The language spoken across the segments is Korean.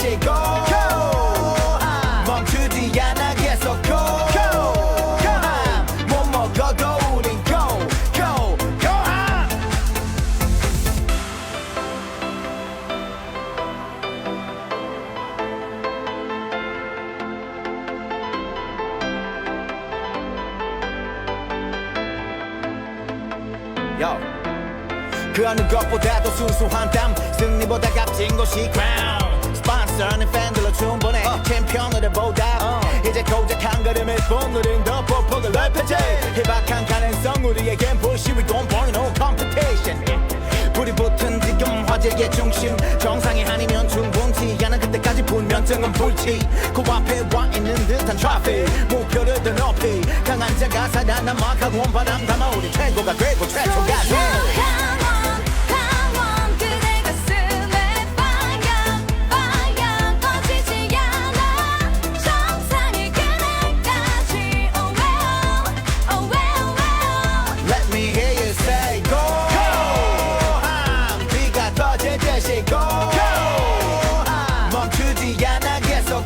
제시고 멈추지 않아 계속 못 먹어도 우린 go Yo. 그 어느 것보다도 순수한 땀 승리보다 값진 것이 crown 스폰서는 팬들로 충분해 챔피언을 보다 이제 고작 한 걸음일 뿐 우린 더 폭폭을 넓혀지 희박한 가능성 우리에겐 부시 we don't boy no competition 불이 붙은 지금 화제의 중심 정상이 아니면 충분치 않은 그때까지 불면증은 불치 코앞에 와 있는 듯한 트래픽 목표를 더 높이 강한 자가 살아남아 각원 바람 담아 우리 최고가 되고 최초가 돼 멈추지 않아 계속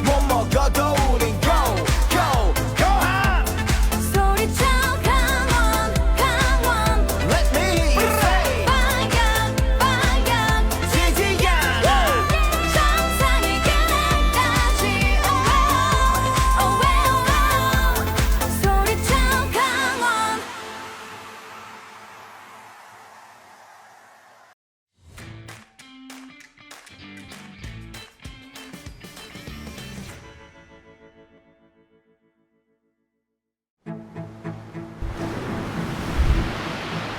못 먹어도 우린 go 소리쳐 강원 Let me say fire 지지 않아 정상이 그날까지 소리쳐 강원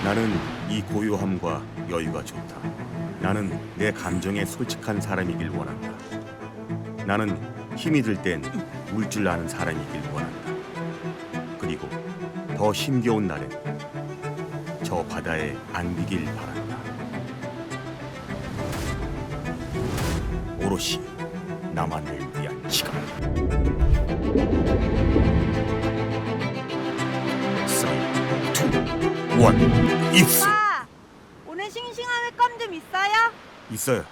나는 이 고요함과 여유가 좋다. 나는 내 감정에 솔직한 사람이길 원한다. 나는 힘이 들 땐 울 줄 아는 사람이길 원한다. 그리고 더 힘겨운 날엔 저 바다에 안기길 바란다. 오롯이 나만을 위한 시간. 3, 2, 1, 입수. 오빠, 오늘 싱싱한 회껌 좀 있어요? 있어요.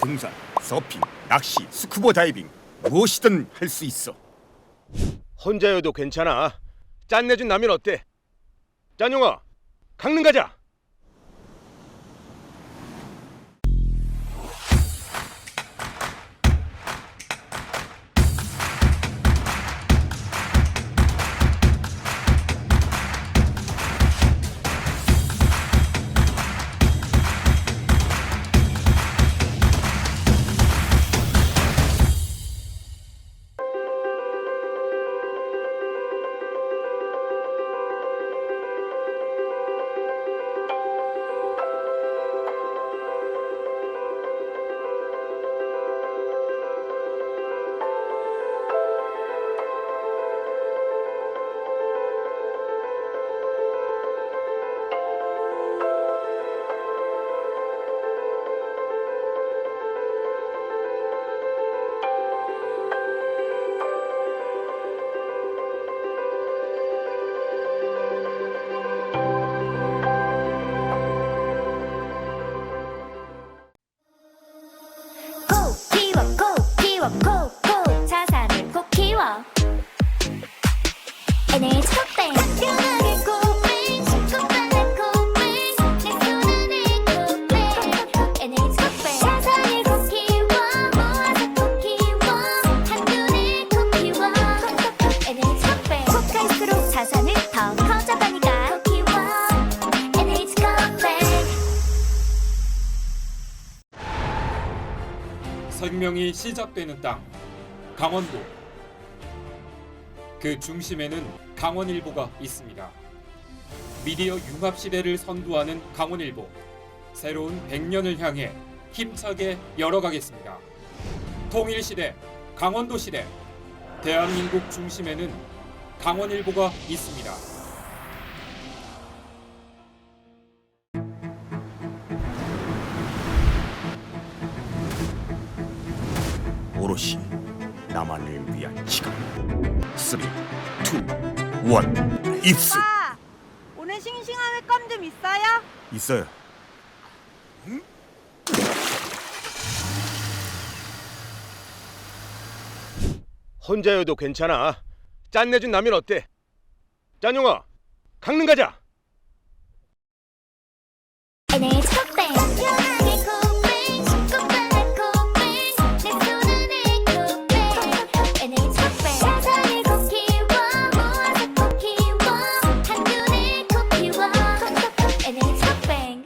등산, 서핑, 낚시, 스쿠버 다이빙 무엇이든 할 수 있어. 혼자여도 괜찮아. 짠내준 라면 어때? 짠용아, 강릉 가자. 콕 자산을 꼭 키워 NH 콕뱅 간편하게 콕뱅 식품반에 콕뱅 내 손안에 콕뱅 NH 콕뱅 자산을 꼭 키워 모아서 콕 키워 한눈에 콕 키워 NH 콕뱅 콕 갈수록 자산을 더 커져가니까 콕 키워 NH 콕뱅 생명이 시작되는 땅, 강원도. 그 중심에는 강원일보가 있습니다. 미디어 융합 시대를 선도하는 강원일보. 새로운 100년을 향해 힘차게 열어가겠습니다. 통일시대, 강원도시대. 대한민국 중심에는 강원일보가 있습니다. 오롯이 나만을 위한 시간. 3, 2, 1 입수. 오빠, 오늘 싱싱한 횟감 좀 있어요? 있어요. 혼자여도 괜찮아. 짠내준 라면 어때? 짠용아, 강릉 가자. NH 컵뱅 편하게 컵뱅 식겁한 컵뱅 내 손안에 컵뱅 NH 컵뱅 세상의 쿠키와 모아서 쿠키와 한눈에 쿠키와 컵 NH 컵뱅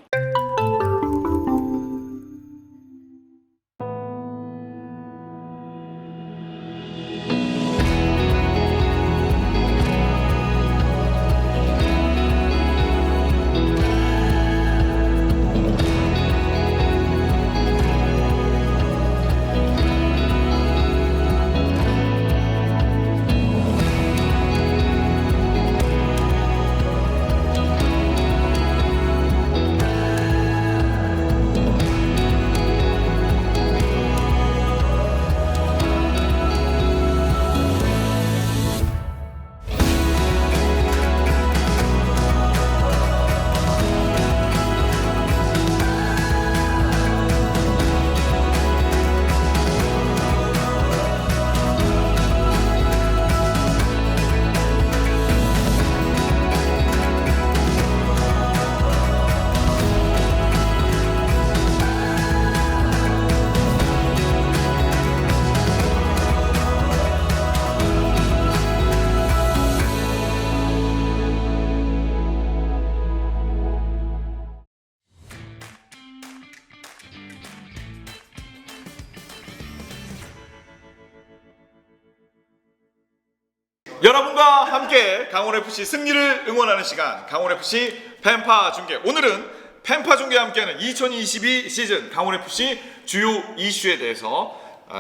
여러분과 함께 강원FC 승리를 응원하는 시간 강원FC 펜파 중계. 오늘은 펜파 중계와 함께하는 2022 시즌 강원FC 주요 이슈에 대해서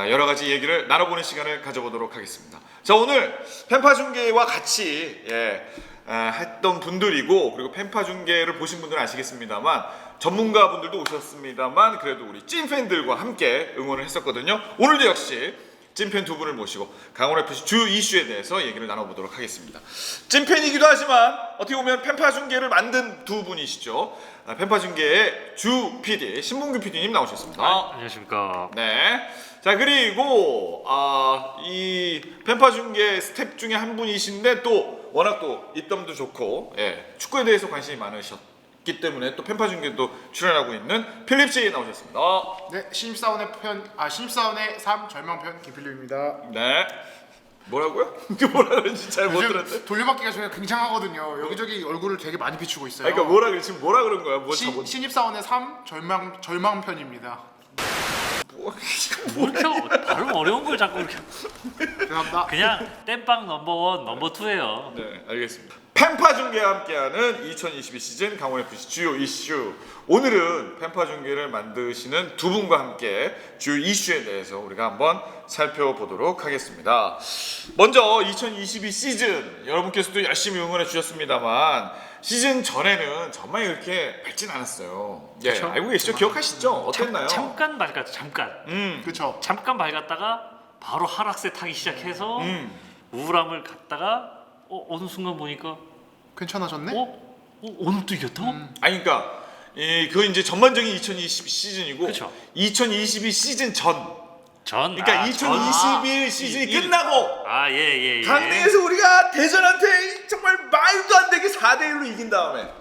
여러 가지 얘기를 나눠보는 시간을 가져보도록 하겠습니다. 자, 오늘 펜파 중계와 같이 했던 분들이고, 그리고 펜파 중계를 보신 분들은 아시겠습니다만 전문가분들도 오셨습니다만 그래도 우리 찐팬들과 함께 응원을 했었거든요. 오늘도 역시 찐팬 두 분을 모시고 강원FC 주 이슈에 대해서 얘기를 나눠보도록 하겠습니다. 찐팬이기도 하지만 어떻게 보면 펜파 중계를 만든 두 분이시죠. 펜파 중계의 주 PD 신문규 PD님 나오셨습니다. 안녕하십니까. 네. 자, 그리고 이 펜파 중계 스텝 중에 한 분이신데 또 워낙 또 입담도 좋고 축구에 대해서 관심이 많으셨기 때문에 또 펜파 중계도 출연하고 있는 필립 씨 나오셨습니다. 네, 신입사원의 삶 절망편 김필립입니다. 네. 뭐라고요? 뭐라 그런지 잘 못 요즘 들었는데. 돌려막기가 저희가 굉장하거든요. 여기저기 얼굴을 되게 많이 비추고 있어요. 그러니까 뭐라 그래, 지금 뭐라 그런 거야? 뭐 신입사원의 삶 절망편입니다. 뭐 이렇게 발음 어려운 걸 자꾸 이렇게. 죄송합니다. 그냥 땜빵 넘버1, 넘버2예요. 네, 알겠습니다. 펜파 중계와 함께하는 2022 시즌 강원FC 주요 이슈. 오늘은 펜파 중계를 만드시는 두 분과 함께 주요 이슈에 대해서 우리가 한번 살펴보도록 하겠습니다. 먼저 2022 시즌 여러분께서도 열심히 응원해 주셨습니다만 시즌 전에는 정말 이렇게 밝진 않았어요. 예, 그쵸? 알고 계시죠? 기억하시죠? 어땠나요? 잠깐 밝았죠. 잠깐. 그렇죠. 잠깐 밝았다가 바로 하락세 타기 시작해서 우울함을 갖다가 어느 순간 보니까 괜찮아졌네? 오늘 또 이겼다? 아니 그러니까 그 이제 전반적인 2022 시즌이고 그쵸. 2022 시즌 전. 전. 그러니까 2021 시즌이 끝나고 예. 강릉에서 우리가 대전한테 정말 말도 안 되게 4대1로 이긴 다음에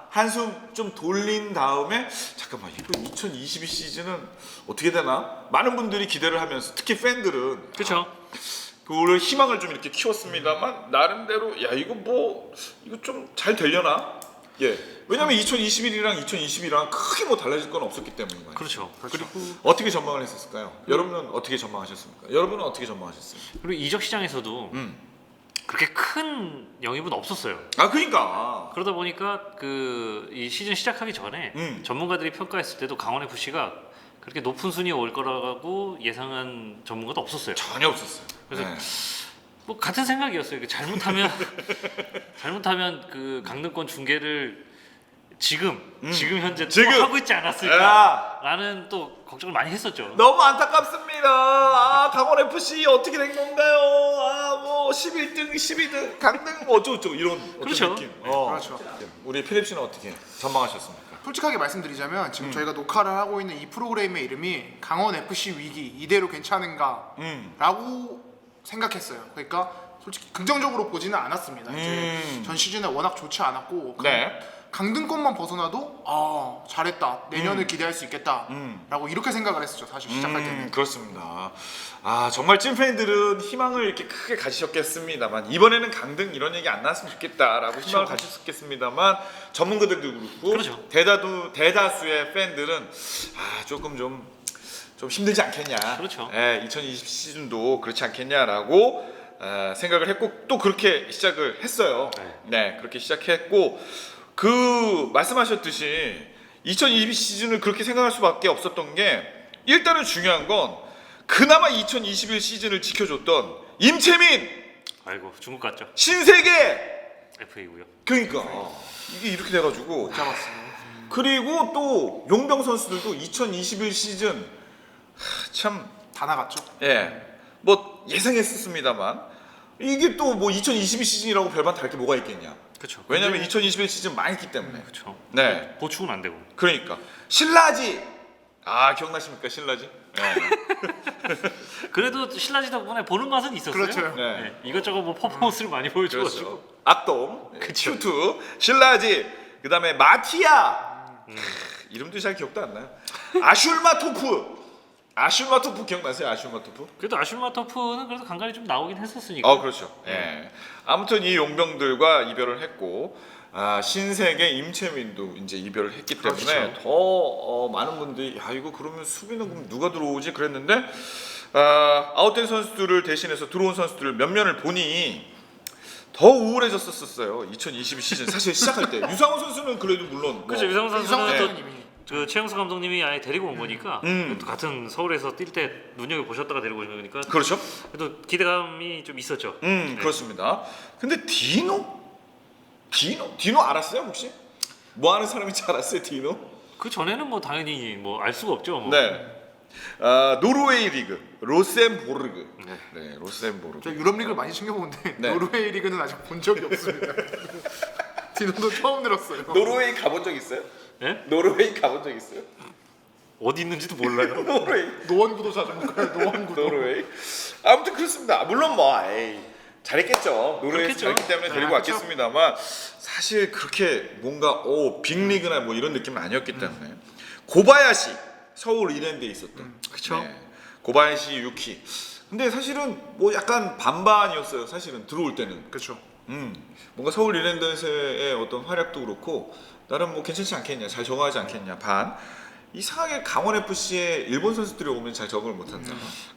한숨 좀 돌린 다음에 잠깐만 이거 2022 시즌은 어떻게 되나? 많은 분들이 기대를 하면서 특히 팬들은 그렇죠. 그거를 희망을 좀 이렇게 키웠습니다만 나름대로 이거 좀 잘 되려나? 예. 왜냐면 2021이랑 2022랑 크게 뭐 달라질 건 없었기 때문인 거예요. 그렇죠. 그리고 어떻게 전망을 했었을까요? 여러분은 어떻게 전망하셨습니까? 여러분은 어떻게 전망하셨어요? 그리고 이적 시장에서도 그렇게 큰 영입은 없었어요. 그러니까 그러다 보니까 이 시즌 시작하기 전에 전문가들이 평가했을 때도 강원 FC가 그렇게 높은 순위에 올 거라고 예상한 전문가도 없었어요. 전혀 없었어요. 그래서 네. 뭐 같은 생각이었어요. 잘못하면 그 강등권 중계를 지금 현재 또 지금. 하고 있지 않았을까라는 또 걱정을 많이 했었죠. 너무 안타깝습니다. 아, 강원 FC 어떻게 된 건가요? 아, 뭐 11등, 12등, 강등 뭐 어쩌고 이런 어떤 그렇죠. 느낌. 그렇죠. 우리 필립 씨는 어떻게 전망하셨습니까? 솔직하게 말씀드리자면 지금 저희가 녹화를 하고 있는 이 프로그램의 이름이 강원 FC 위기 이대로 괜찮은가 라고 생각했어요. 그러니까 솔직히 긍정적으로 보지는 않았습니다. 이제 전 시즌에 워낙 좋지 않았고 네. 강등권만 벗어나도 아 잘했다 내년을 기대할 수 있겠다 라고 이렇게 생각을 했었죠. 사실 시작할 때는. 그렇습니다. 아, 정말 찐팬들은 희망을 이렇게 크게 가지셨겠습니다만 이번에는 강등 이런 얘기 안 나왔으면 좋겠다라고 희망을 가지셨겠습니다만 전문가들도 그렇고 그렇죠. 대다수의 팬들은 아, 조금 좀 힘들지 않겠냐. 그렇죠. 예, 2020 시즌도 그렇지 않겠냐라고 생각을 했고 또 그렇게 시작을 했어요. 네, 그렇게 시작했고 그 말씀하셨듯이 2022 시즌을 그렇게 생각할 수밖에 없었던 게 일단은 중요한 건 그나마 2021 시즌을 지켜줬던 임채민 아이고 중국 갔죠. 신세계 FA고요. 그러니까 이게 이렇게 돼가지고 잡았어요. 그리고 또 용병 선수들도 2021 시즌 참 다 나갔죠. 뭐 예상했었습니다만 이게 또 뭐 2022 시즌이라고 별반 다를 게 뭐가 있겠냐. 그렇죠. 왜냐면 2021 시즌 많이 했기 때문에. 그렇죠. 네. 보충은 안 되고. 그러니까 신라지. 아, 기억나십니까 신라지? 네. 그래도 신라지 덕분에 보는 맛은 있었어요. 그렇죠. 네. 네. 이것저것 뭐 퍼포먼스를 많이 보여줘가지고. 그렇죠. 악동, 그쵸. 큐투, 신라지, 그다음에 마티아. 이름도 잘 기억도 안 나요. 아슐마토프 기억나세요? 아슐마토프? 그래도 아슐마토프는 그래도 간간히 좀 나오긴 했었으니까. 그렇죠. 예. 아무튼 이 용병들과 이별을 했고 신세계 임채민도 이제 이별을 했기 때문에 그렇죠. 더 많은 분들이 야 이거 그러면 수비는 그럼 누가 들어오지 그랬는데 아웃된 선수들을 대신해서 들어온 선수들을 몇 면을 보니 더 우울해졌었어요. 2022 시즌 사실 시작할 때 유상호 선수는 그래도 물론 뭐 그렇죠. 유상훈 선수는 또 선수님이 그 최영수 감독님이 아예 데리고 온 거니까 또 같은 서울에서 뛸 때 눈여겨 보셨다가 데리고 오신 거니까 그렇죠. 그래도 기대감이 좀 있었죠. 그렇습니다. 근데 디노 알았어요 혹시? 뭐 하는 사람인지 알았어요 디노? 그 전에는 뭐 당연히 뭐 알 수가 없죠. 뭐. 네. 노르웨이 리그 로센보르그. 네, 로센보르그. 저 유럽 리그를 많이 챙겨보는데 네. 노르웨이 리그는 아직 본 적이 없습니다. 디노도 처음 들었어요. 노르웨이 가본 적 있어요? 예? 노르웨이 가본 적 있어요? 어디 있는지도 몰라요. 노르웨이. 노원구도 찾아볼까요? 노원구도. 노르웨이. 아무튼 그렇습니다. 물론 뭐 잘했겠죠. 노르웨이에서 그렇겠죠. 잘했기 때문에 데리고 그렇죠. 왔겠습니다만 사실 그렇게 뭔가 빅리그나 뭐 이런 느낌은 아니었기 때문에 고바야시 서울 이랜드에 있었던 그쵸. 고바야시 유키. 근데 사실은 뭐 약간 반반이었어요. 사실은 들어올 때는. 그렇죠. 뭔가 서울 이랜드에서의 어떤 활약도 그렇고 나름 뭐 괜찮지 않겠냐, 잘 적응하지 않겠냐 반. 이상하게 강원 FC에 일본 선수들이 오면 잘 적응을 못한다.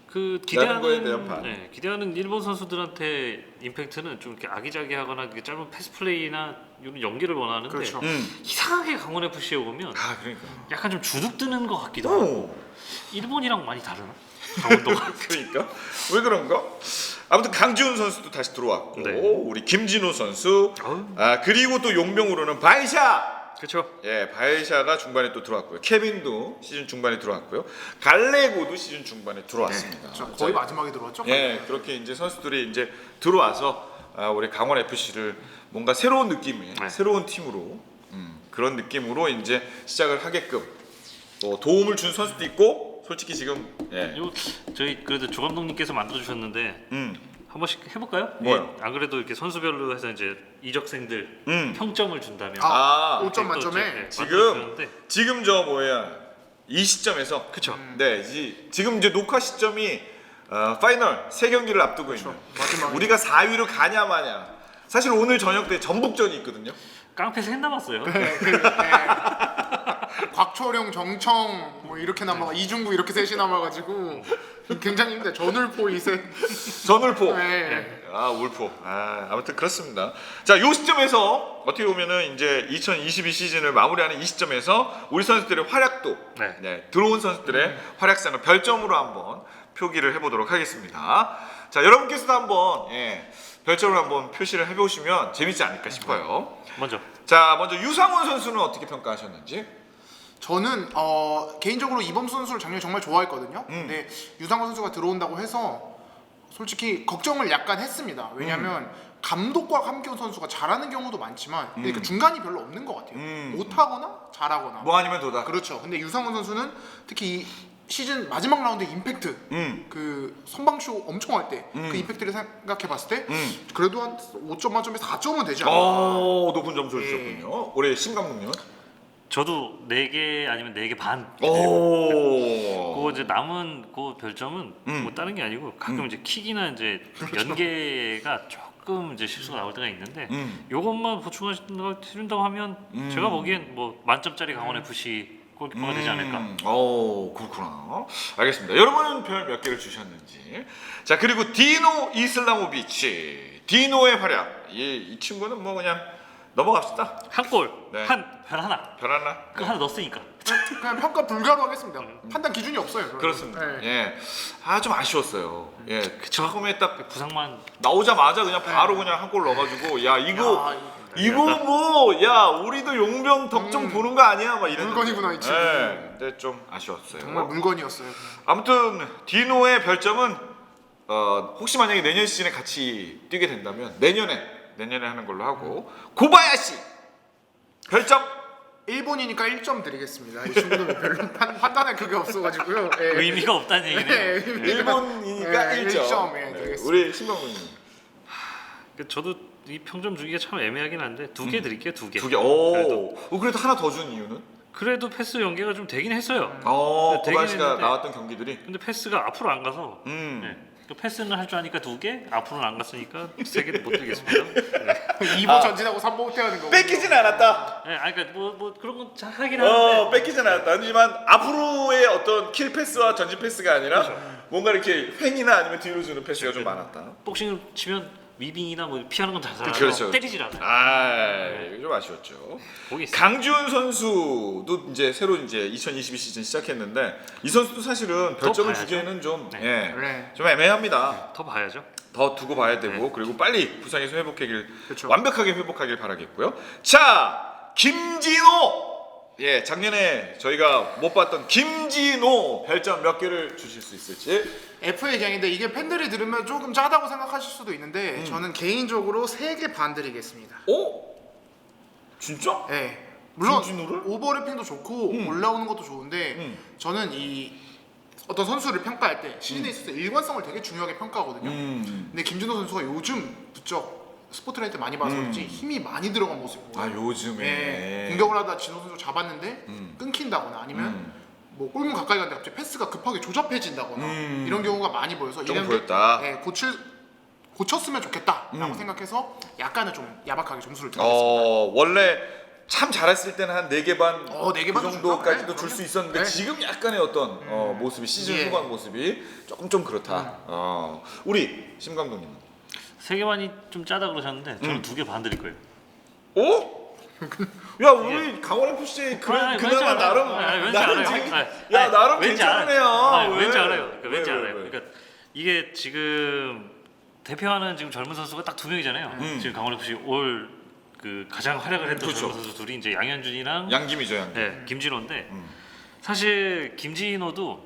그 라는 거에 대한 반. 기대하는 일본 선수들한테 임팩트는 좀 이렇게 아기자기하거나 짧은 패스 플레이나 이런 연기를 원하는데 그렇죠. 이상하게 강원 FC에 오면 그러니까. 약간 좀 주눅드는 것 같기도 하고 오. 일본이랑 많이 다르나? 강원도가. 그러니까 왜 그런가? 아무튼 강지훈 선수도 다시 들어왔고 네. 우리 김진우 선수 아유. 그리고 또 용병으로는 바이샤. 그렇죠. 바이샤가 중반에 또 들어왔고요. 케빈도 시즌 중반에 들어왔고요. 갈레고도 시즌 중반에 들어왔습니다. 거의 마지막에 들어왔죠. 그렇게 이제 선수들이 이제 들어와서 우리 강원 FC를 뭔가 새로운 느낌의 새로운 팀으로 그런 느낌으로 이제 시작을 하게끔 도움을 준 선수도 있고 솔직히 지금 요 저희 그래도 조 감독님께서 만들어 주셨는데 한 번씩 해볼까요? 뭐요? 안 그래도 이렇게 선수별로 해서 이제 이적생들 평점을 준다면 5점 만점에 네, 지금 만들어주셨는데 지금 이 시점에서 그쵸. 지금 이제 녹화 시점이 파이널 3경기를 앞두고 있는 마지막에. 우리가 4위로 가냐 마냐. 사실 오늘 저녁 때 전북전이 있거든요. 깡패 셋 남았어요. 곽초령, 정청 뭐 이렇게 남아 이중구 이렇게 셋이 남아가지고 굉장히 힘들어요. 전울포 이셋. 전울포. 네. 울포. 아무튼 그렇습니다. 자, 요 시점에서 어떻게 보면은 이제 2022 시즌을 마무리하는 이 시점에서 우리 선수들의 활약도 들어온 선수들의 활약상을 별점으로 한번 표기를 해보도록 하겠습니다. 자, 여러분께서도 한번 별점을 한번 표시를 해보시면 재밌지 않을까 싶어요. 먼저 자, 먼저 유상원 선수는 어떻게 평가하셨는지? 저는 개인적으로 이범수 선수를 작년에 정말 좋아했거든요. 근데 유상원 선수가 들어온다고 해서 솔직히 걱정을 약간 했습니다. 왜냐하면 감독과 함경 선수가 잘하는 경우도 많지만 근데 그 중간이 별로 없는 것 같아요. 못하거나 잘하거나. 뭐 아니면 도다. 그렇죠. 근데 유상원 선수는 특히 이 시즌 마지막 라운드 임팩트 그 선방쇼 엄청 할 때 그 임팩트를 생각해봤을 때 그래도 한 5점 만점에서 4점은 되지 않나. 높은 점수를 주셨군요. 올해 심 감독님은? 저도 4개 아니면 4개 반. 오. 그거 이제 남은 그 별점은 뭐 다른 게 아니고 가끔 이제 킥이나 이제 연계가 조금 이제 실수가 나올 때가 있는데 요것만 보충해준다고 하면 제가 보기엔 뭐 만점짜리 강원 FC 골키퍼가 되지 않을까. 그렇구나. 알겠습니다. 여러분은 별 몇 개를 주셨는지. 자, 그리고 디노 이슬라모비치. 디노의 활약. 이 친구는 뭐 그냥 넘어갑시다. 한 골, 네. 별 하나. 별 하나? 그 하나 넣었으니까. 그냥 평가 불가로 하겠습니다. 판단 기준이 없어요. 그러면. 그렇습니다. 네. 예. 좀 아쉬웠어요. 예. 처음에 딱 부상만 나오자마자 그냥 바로 그냥 한 골 넣어가지고 야 이거 뭐 야 우리도 용병 덕 좀 보는 거 아니야? 막 이런 물건이구나, 이 친구. 근데 좀 아쉬웠어요. 정말 물건이었어요. 아무튼 디노의 별점은 혹시 만약에 내년 시즌에 같이 뛰게 된다면 내년에 하는 걸로 하고 고바야시 별점 일본이니까 1점 드리겠습니다. 이 친구는 뭐 별로 판단할 그게 없어가지고요. 예. 의미가 없다는 얘기네요. 일본이니까 1점. 드리겠습니다. 우리 신방군님 저도 이 평점 주기가 참 애매하긴 한데 2개 드릴게요. 2개. 2개. 그래도 하나 더 준 이유는? 그래도 패스 연계가 좀 되긴 했어요. 고바야시가 되긴 했는데, 나왔던 경기들이. 근데 패스가 앞으로 안 가서 네. 또 패스는 할 줄 아니까 2개, 앞으로는 안 갔으니까 3개도 못 드리겠습니다. 네. 2번 전진하고 3번 후퇴하는 거. 뺏기진 않았다. 네, 그러니까 뭐 그런 건 잘 하긴 하는데 뺏기진 않았다. 하지만 앞으로의 어떤 킬 패스와 전진 패스가 아니라 뭔가 이렇게 횡이나 아니면 뒤로 주는 패스가 좀 많았다. 복싱을 치면 위빙이나 뭐 피하는 건 잘 살아서 그렇죠. 때리질 않아요. 이거 좀 아쉬웠죠. 거기 있어요. 강지훈 선수도 이제 새로 이제 2022 시즌 시작했는데 이 선수도 사실은 별점을 봐야죠. 주기에는 좀 그래. 좀 애매합니다. 더 봐야죠. 더 두고 봐야 되고 그리고 빨리 부상에서 회복하길 그렇죠. 완벽하게 회복하길 바라겠고요. 자, 김진호. 예, 작년에 저희가 못 봤던 김진호 별점 몇 개를 주실 수 있을지. FA 경인데 이게 팬들이 들으면 조금 짜다고 생각하실 수도 있는데 저는 개인적으로 3개 반 드리겠습니다. 진짜? 네. 물론 김진호를? 오버래핑도 좋고 올라오는 것도 좋은데 저는 이 어떤 선수를 평가할 때 시즌에 있어서 일관성을 되게 중요하게 평가하거든요. 근데 김진호 선수가 요즘 부쩍 스포트라이트 많이 봐서 그런지 힘이 많이 들어간 모습 보여요. 요즘에 네. 공격을 하다 진호 선수 잡았는데 끊긴다거나 아니면 뭐 골문 가까이 갔는데 갑자기 패스가 급하게 조잡해진다거나 이런 경우가 많이 보여서 좀 이런 보였다. 게 고쳤으면 좋겠다라고 생각해서 약간은 좀 야박하게 점수를 드리겠습니다. 원래 참 잘했을 때는 한 4개 반, 4개 그 반도 정도까지도 줄까? 줄 수 네, 있었는데 네. 지금 약간의 어떤 모습이 시즌 예. 후반 모습이 조금 좀 그렇다. 우리 심 감독님은 3개 반이 좀 짜다 그러셨는데 저는 2개 반 드릴 거예요. 야 우리 강원 FC 그나마 나름 왠지 알아요. 나름 왠지 괜찮네요. 알아요. 왠지 알아요. 그러니까 왜, 왠지 왜, 알아요. 왜? 그러니까 이게 지금 대표하는 지금 젊은 선수가 딱 2명이잖아요. 지금 강원 FC 올 그 가장 활약을 했던 그렇죠. 젊은 선수 둘이 이제 양현준이랑 양김이죠, 양김. 네, 김진호인데 사실 김진호도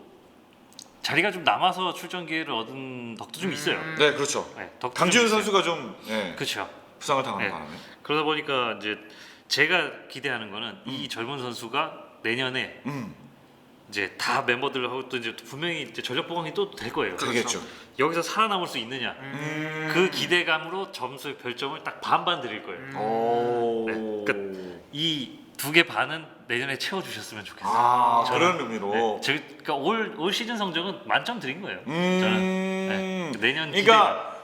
자리가 좀 남아서 출전 기회를 얻은 덕도 좀 있어요. 네, 그렇죠. 네, 덕도 강지훈 좀 있어요. 선수가 좀 그렇죠. 부상을 당한 네. 바람에. 그러다 보니까 이제 제가 기대하는 거는 이 젊은 선수가 내년에 이제 다 멤버들하고 또 이제 분명히 이제 전력 보강이 또 될 거예요. 그렇겠죠. 여기서 살아남을 수 있느냐 그 기대감으로 점수 별점을 딱 반반 드릴 거예요. 네, 그러니까 이 2개 반은 내년에 채워주셨으면 좋겠어요. 그런 의미로. 네, 그러니까 올 시즌 성적은 만점 드린 거예요. 저는 네, 내년 그러니까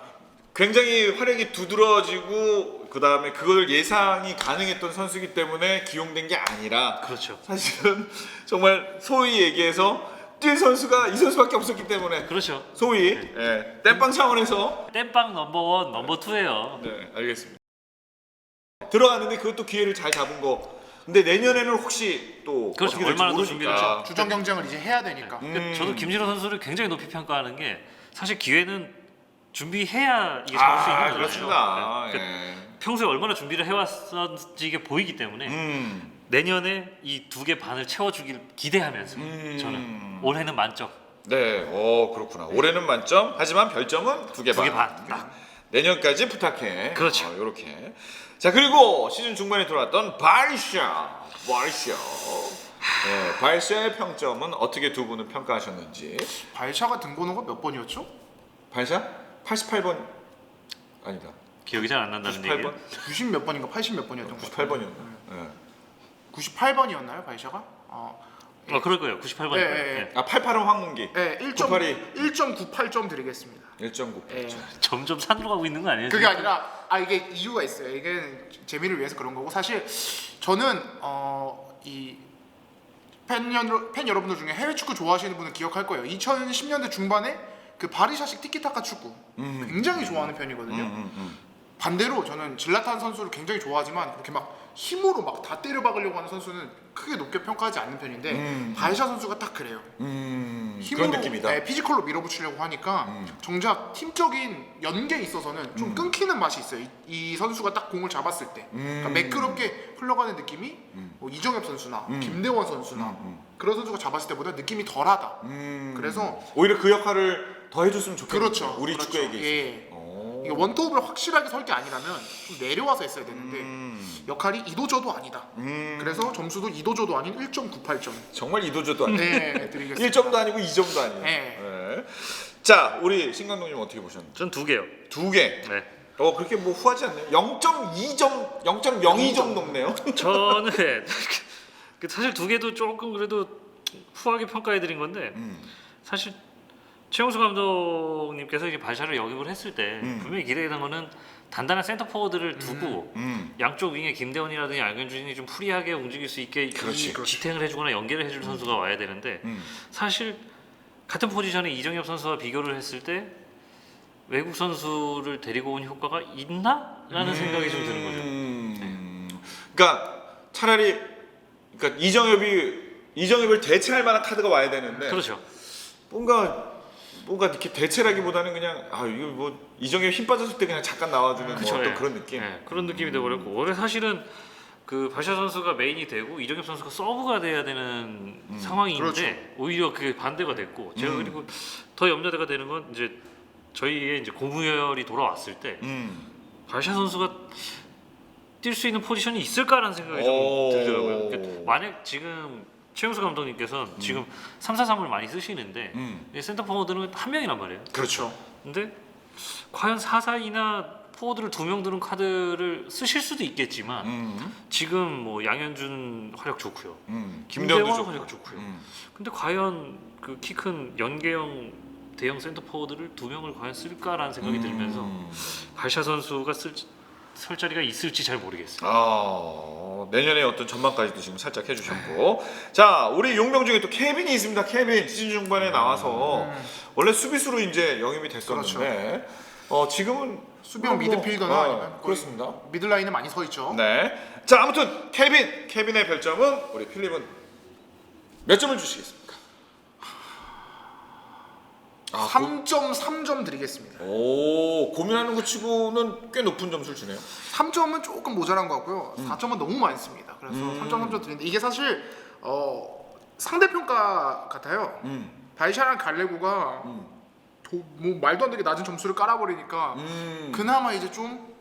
굉장히 활약이 두드러지고 그 다음에 그걸 예상이 가능했던 선수이기 때문에 기용된 게 아니라 그렇죠. 사실은 정말 소위 얘기해서 뛸 선수가 이 선수밖에 없었기 때문에 그렇죠. 소위 땜빵 차원에서 땜빵 넘버 1, 넘버 2예요. 네 알겠습니다. 들어갔는데 그것도 기회를 잘 잡은 거. 근데 내년에는 혹시 또 그렇죠. 어떻게 될지 얼마나 더 모르니까. 준비를 주전 경쟁을 이제 해야 되니까. 저도 김진호 선수를 굉장히 높이 평가하는 게 사실 기회는 준비해야 이게 잡을 수 있는 거잖아요. 그렇습니다. 그러니까 평소에 얼마나 준비를 해왔었는지 이게 보이기 때문에 내년에 이 2개 반을 채워주길 기대하면서 저는 올해는 만점. 네, 그렇구나. 올해는 만점. 하지만 별점은 2개 반. 2개 반. 딱. 내년까지 부탁해. 그렇죠. 이렇게. 자, 그리고 시즌 중반에 들어왔던 발샤. 네, 발샤의 평점은 어떻게 두 분은 평가하셨는지. 발샤가 등번호가 몇 번이었죠? 발샤? 88번 아니다. 기억이 잘 안 난다는 98번? 얘기예요. 90 몇 번인가 80 몇 번이었던 것 같아요. 98번이었나? 네. 98번이었나요, 발샤가? 그럴 거예요. 98번일 예, 거예요. 예, 예. 아, 88은 황문기. 네, 98이 1.98점 드리겠습니다. 1.98. 예. 점점 산으로 가고 있는 거 아니에요? 그게 지금? 아니라 이게 이유가 있어요. 이게 재미를 위해서 그런 거고 사실 저는 이 팬 여러분들 중에 해외 축구 좋아하시는 분은 기억할 거예요. 2010년대 중반에 그 바리샤식 티키타카 축구 굉장히 좋아하는 편이거든요. 반대로 저는 질라탄 선수를 굉장히 좋아하지만 그렇게 막 힘으로 막 다 때려박으려고 하는 선수는 크게 높게 평가하지 않는 편인데 바리샤 선수가 딱 그래요. 그런 느낌이다. 네, 피지컬로 밀어붙이려고 하니까 정작 팀적인 연계에 있어서는 좀 끊기는 맛이 있어요. 이 선수가 딱 공을 잡았을 때 그러니까 매끄럽게 흘러가는 느낌이 뭐 이정엽 선수나 김대원 선수나 그런 선수가 잡았을 때보다 느낌이 덜하다. 그래서 오히려 그 역할을 더 해줬으면 좋겠다. 그렇죠. 우리 그렇죠. 축구에게. 예. 이게 원톱을 확실하게 설 게 아니라면 좀 내려와서 했어야 되는데 역할이 이도저도 아니다. 그래서 점수도 이도저도 아닌 1.98점. 정말 이도저도 아니에요. 네, 드리겠습니다. 1점도 아니고 2점도 아니에요. 네. 네. 자, 우리 신감독님 어떻게 보셨는지. 전 2개요. 2개. 네. 그렇게 뭐 후하지 않네요. 0.2점, 0.02점 높네요. 저는 그 사실 2개도 조금 그래도 후하게 평가해드린 건데 사실 최용수 감독님께서 이제 발샤를 영입을 했을 때 분명히 기대했던 거는 단단한 센터 포워드를 두고 양쪽 윙에 김대원이라든지 양현준이 좀 프리하게 움직일 수 있게 그렇지. 지탱을 해주거나 연계를 해줄 선수가 와야 되는데 사실 같은 포지션에 이정엽 선수와 비교를 했을 때 외국 선수를 데리고 온 효과가 있나? 라는 생각이 좀 드는 거죠. 그러니까 차라리 이정엽을 대체할 만한 카드가 와야 되는데 그렇죠. 뭔가 이렇게 대체라기보다는 그냥 이거 뭐 이정엽 힘 빠졌을 때 그냥 잠깐 나와주는 그쵸, 뭐 어떤 예. 그런 느낌. 예, 그런 느낌이 돼버렸고 원래 사실은 그 발샤 선수가 메인이 되고 이정엽 선수가 서브가 돼야 되는 상황인데 그렇죠. 오히려 그게 반대가 됐고 제가 그리고 더 염려가 되는 건 이제 저희의 이제 고무열이 돌아왔을 때 발샤 선수가 뛸 수 있는 포지션이 있을까라는 생각이 좀 들더라고요. 그러니까 만약 지금 최용수 감독님께서는 지금 3-4-3을 많이 쓰시는데 센터 포워드는 한 명이란 말이에요. 그렇죠. 근데 과연 4-4-2나 포워드를 2명 두는 카드를 쓰실 수도 있겠지만 지금 뭐 양현준 활약 좋고요. 김대원도 김대원 좋고. 활약 좋고요. 근데 과연 그 키 큰 연계형 대형 센터 포워드를 2명을 과연 쓸까라는 생각이 들면서 발샤 선수가 설 자리가 있을지 잘 모르겠어요. 내년에 어떤 전망까지도 지금 살짝 해주셨고. 자, 우리 용병 중에 또 케빈이 있습니다. 케빈 시즌 중반에 나와서 원래 수비수로 이제 영입이 됐었는데 지금은 수비형 미드필더나 아니면 그렇습니다. 미들라인에 많이 서 있죠. 네. 자, 아무튼 케빈의 별점은 우리 필립은 몇 점을 주시겠습니까? 3.3점 드리겠습니다. 고민하는 것 치고는 꽤 높은 점수를 주네요. 3점은 조금 모자란 것 같고요. 4점은 너무 많습니다. 그래서 3.3점 드리는데 이게 사실 상대평가 같아요. 발샤랑 갈레고가 뭐 말도 안 되게 낮은 점수를 깔아버리니까 그나마 이제 좀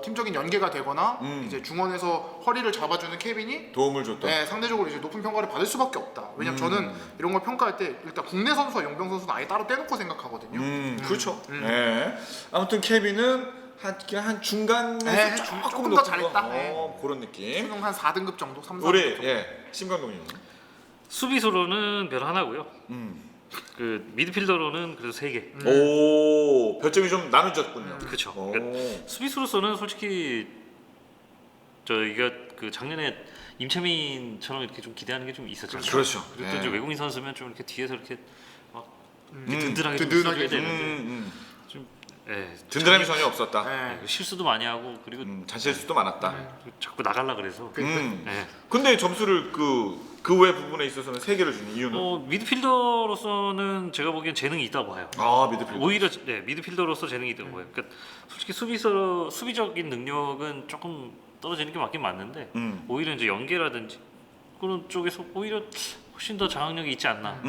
팀적인 연계가 되거나 이제 중원에서 허리를 잡아주는 케빈이 도움을 줬다. 네, 상대적으로 이제 높은 평가를 받을 수밖에 없다. 왜냐면 저는 이런 걸 평가할 때 일단 국내 선수와 용병 선수는 아예 따로 떼놓고 생각하거든요. 그렇죠. 네. 아무튼 케빈은 한 중간에서 네, 조금 조금 더 높은 잘했다. 거. 네. 그런 느낌. 수능 한 4등급 정도, 3, 4등급 우리 정도. 심 감독님. 수비수로는 별 하나고요. 그 미드필더로는 그래도 3개. 별점이 좀 나눠졌군요. 그렇죠. 그러니까 수비수로서는 솔직히 저희가 그 작년에 임채민처럼 이렇게 좀 기대하는 게 좀 있었잖아요. 그렇죠. 그리고 또 네. 이제 외국인 선수면 좀 이렇게 뒤에서 이렇게 막 이렇게 든든하게 든든하게 써줘야 되는데 좀 든든함이 전혀 없었다. 네. 실수도 많이 하고 그리고 잔실수도 많았다. 자꾸 나가려 그래서. 근데 점수를 그 외 부분에 있어서는 3개를 주는 이유는? 미드필더로서는 제가 보기엔 재능이 있다고 봐요. 아 미드필더. 오히려 미드필더로서 재능이 있다고 봐요. 그러니까 솔직히 수비적인 능력은 조금 떨어지는 게 맞긴 맞는데 오히려 이제 연계라든지 그런 쪽에서 오히려 훨씬 더 장악력이 있지 않나.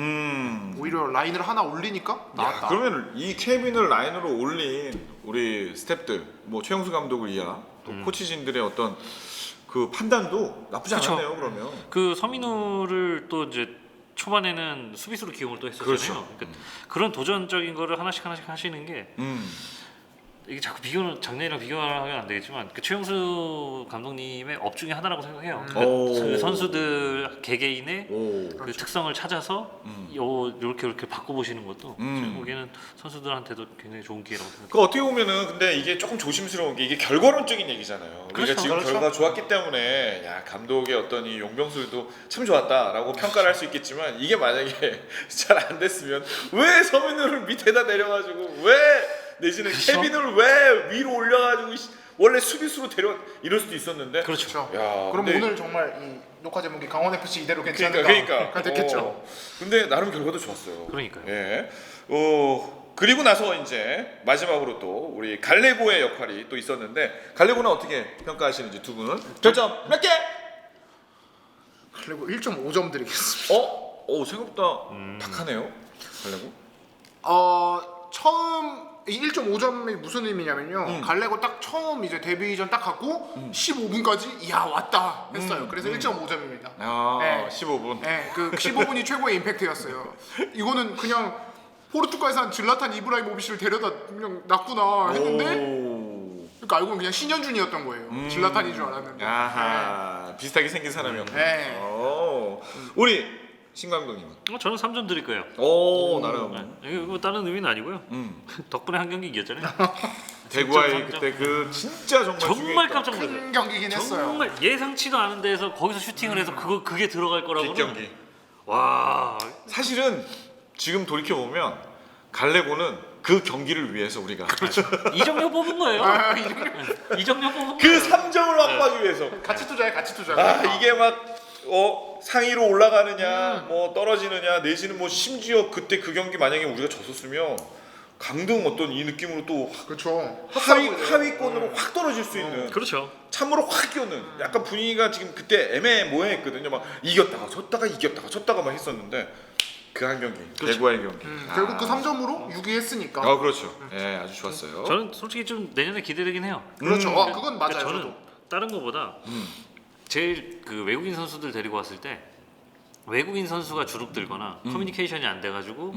오히려 라인을 하나 올리니까 나왔다. 그러면 이 케빈을 라인으로 올린 우리 스태프들, 뭐 최용수 감독을 이하 또 코치진들의 어떤 그 판단도 나쁘지 그쵸. 않았네요. 그러면. 그 서민우를 또 이제 초반에는 수비수로 기용을 또 했었잖아요. 그렇죠. 그러니까 그런 도전적인 거를 하나씩 하시는 게 이게 자꾸 작년이랑 비교를 하면 안 되겠지만 그 최용수 감독님의 업 중에 하나라고 생각해요. 그 선수들 개개인의 그 특성을 찾아서 이렇게 바꿔보시는 것도 제가 보기에는 선수들한테도 굉장히 좋은 기회라고 생각해요. 그 어떻게 보면은 근데 이게 조금 조심스러운 게 이게 결과론적인 얘기잖아요. 우리가 그렇죠, 지금 그렇죠. 결과가 좋았기 때문에 야 감독의 어떤 이 용병술도 참 좋았다라고 평가를 할 수 있겠지만 이게 만약에 잘 안 됐으면 왜 서민우를 밑에다 내려가지고 왜 내지는 그렇죠. 케빈을 왜 위로 올려가지고 원래 수비수로 이럴 수도 있었는데. 그렇죠. 야, 그럼 근데 오늘 정말 이 녹화 제목이 강원 FC 이대로 괜찮은가? 그러니까 됐겠죠. 근데 나름 결과도 좋았어요. 그러니까요. 예. 그리고 나서 이제 마지막으로 또 우리 갈레고의 역할이 또 있었는데 갈레고는 어떻게 평가하시는지 두 분은 별점 몇 개? 그리고 1.5점 드리겠습니다. 생각보다 탁하네요. 갈레고. 처음 이 1.5점이 무슨 의미냐면요. 갈레고 딱 처음 이제 데뷔전 딱 갖고 15분까지 이야 왔다 했어요. 그래서 1.5점입니다. 네. 15분. 네, 그 15분이 최고의 임팩트였어요. 이거는 그냥 포르투갈산 질라탄 이브라이모비치를 데려다 그냥 놨구나 했는데 그러니까 알고는 그냥 신현준이었던 거예요. 질라탄인 줄 알았는데. 아하, 비슷하게 생긴 사람이었군요. 네. 우리 신 감독님은? 저는 3점 드릴 거예요. 나름. 이거 다른 의미는 아니고요. 덕분에 한 경기 이겼잖아요. 대구와의 그때 그 진짜 정말 정말 중요했던 깜짝 놀랐어요. 큰 경기긴 했어요. 정말 예상치도 않은 데서 거기서 슈팅을 해서 그게 들어갈 거라고는 빅경기. 와 사실은 지금 돌이켜 보면 갈레고는 그 경기를 위해서 우리가 이정료 뽑은 거예요. 이정료 뽑은 그 거예요. 3점을 확보하기 위해서. 같이 투자해, 같이 투자. 이게 막 상위로 올라가느냐, 뭐 떨어지느냐, 내지는 뭐 심지어 그때 그 경기 만약에 우리가 졌었으면 강등 어떤 이 느낌으로 또 그렇죠. 하위권으로 확 떨어질 수 있는. 그렇죠. 참으로 확 끼오는 약간 분위기가 지금 그때 애매모호했거든요. 막 이겼다가 졌다가 막 했었는데 그 한 경기, 대구와의 경기. 결국 그 3점으로 6위 했으니까. 그렇죠. 예, 아주 좋았어요. 저는 솔직히 좀 내년에 기대되긴 해요. 그렇죠. 그건 맞아요. 그러니까 저는 저도. 다른 거보다 제일 그 외국인 선수들 데리고 왔을 때 외국인 선수가 주눅들거나 커뮤니케이션이 안 돼가지고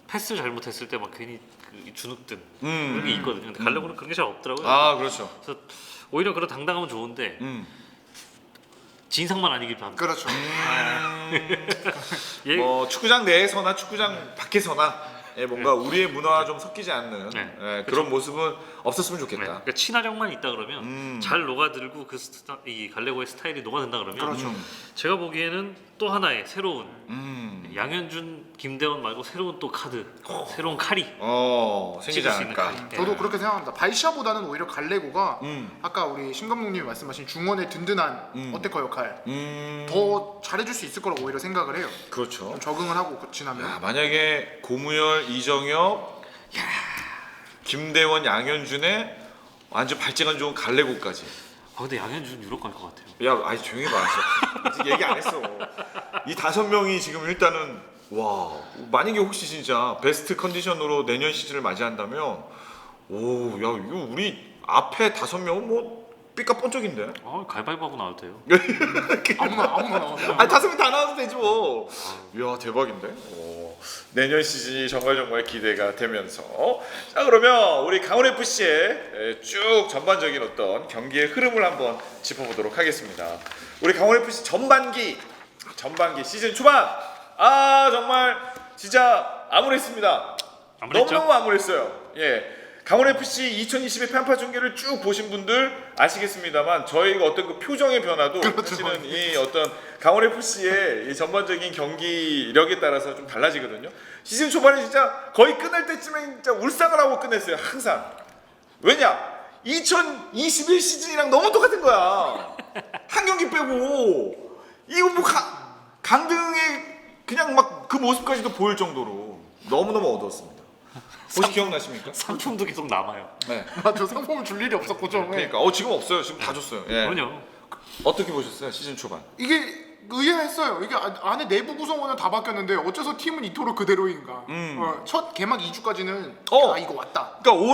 패스를 잘못했을 때 막 괜히 그 주눅든 그런 게 있거든요. 근데 갈레고는 그런 게 잘 없더라고요. 그렇죠. 그래서 오히려 그런 당당하면 좋은데 진상만 아니길 바랍니다. 그렇죠. 예, 뭐 축구장 내에서나 축구장 밖에서나 뭔가 우리의 문화와 좀 섞이지 않는 그런 모습은 없었으면 좋겠다. 그러니까 친화력만 있다 그러면 잘 녹아들고 이 갈레고의 스타일이 녹아든다 그러면 그렇죠. 제가 보기에는 또 하나의 새로운 양현준, 김대원 말고 새로운 또 카드, 새로운 칼이 생기지 찍을 수 있는 않을까. 칼이. 저도 그렇게 생각합니다. 발샤보다는 오히려 갈레고가 아까 우리 신 감독님이 말씀하신 중원의 든든한 어태커 역할 더 잘해줄 수 있을 거라고 오히려 생각을 해요. 그렇죠. 좀 적응을 하고 지나면. 만약에 고무열, 이정엽, 김대원, 양현준의 완전 발재간 좋은 갈레고까지. 근데 양현준 유럽 갈 것 같아요. 야, 조용히 봐. 아직 얘기 안 했어. 이 5명이 지금 일단은 만약에 혹시 진짜 베스트 컨디션으로 내년 시즌을 맞이한다면 이거 우리 앞에 5명은 뭐 삐까뻔쩍인데. 가위바위보 나올 때요. 아무나 나와요. 5명 다 나와도 되지 뭐. 이야, 대박인데. 내년 시즌이 정말 기대가 되면서 자, 그러면 우리 강원 FC의 쭉 전반적인 어떤 경기의 흐름을 한번 짚어보도록 하겠습니다. 우리 강원 FC 전반기 시즌 초반 정말 진짜 암울했습니다. 암울했죠? 너무너무 암울했어요. 강원 FC 2022 편파 중계를 쭉 보신 분들 아시겠습니다만 저희가 어떤 그 표정의 변화도 사실은 이 어떤 강원 FC의 이 전반적인 경기력에 따라서 좀 달라지거든요. 시즌 초반에 진짜 거의 끝날 때쯤에 진짜 울상을 하고 끝냈어요. 항상. 왜냐? 2021 시즌이랑 너무 똑같은 거야. 한 경기 빼고 이거 뭐 강등의 그냥 막 그 모습까지도 보일 정도로 너무너무 어두웠습니다. 혹시 기억나십니까? 상품도 계속 남아요. 네. 맞죠. 상품을 줄 일이 없었고 좀. 그러니까 지금 없어요. 지금 다 줬어요. 예. 그럼요. 어떻게 보셨어요? 시즌 초반. 이게 의아했어요. 이게 안에 내부 구성원은 다 바뀌었는데 어째서 팀은 이토록 그대로인가. 첫 개막 2주까지는 이거 왔다. 그러니까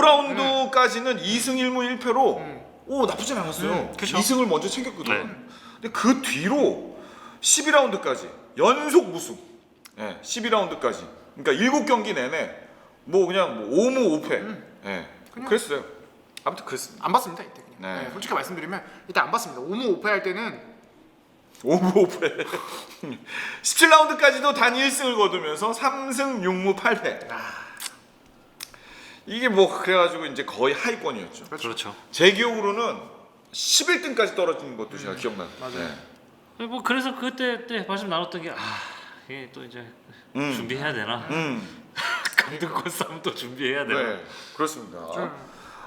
5라운드까지는 2승 1무 1패로 오 나쁘진 않았어요. 그쵸. 2승을 먼저 챙겼거든. 네. 근데 그 뒤로 12라운드까지 연속 무승. 예, 12라운드까지. 그러니까 7경기 내내 뭐 그냥 뭐 5무 5패. 예. 그랬어요. 아무튼 그랬습니다. 안 봤습니다 이때. 그냥. 네. 네, 솔직히 말씀드리면 일단 안 봤습니다. 5무 5패 할 때는 5무 5패. 17라운드까지도 단 1승을 거두면서 3승 6무 8패. 이게 뭐 그래가지고 이제 거의 하위권이었죠. 그렇죠. 제 기억으로는 11등까지 떨어진 것도 제가 기억나요. 맞아요. 네. 뭐 그래서 그때 말씀 나눴던 게 이게 또 이제 준비해야 되나? 강등권 싸움도 준비해야 되나? 네, 그렇습니다.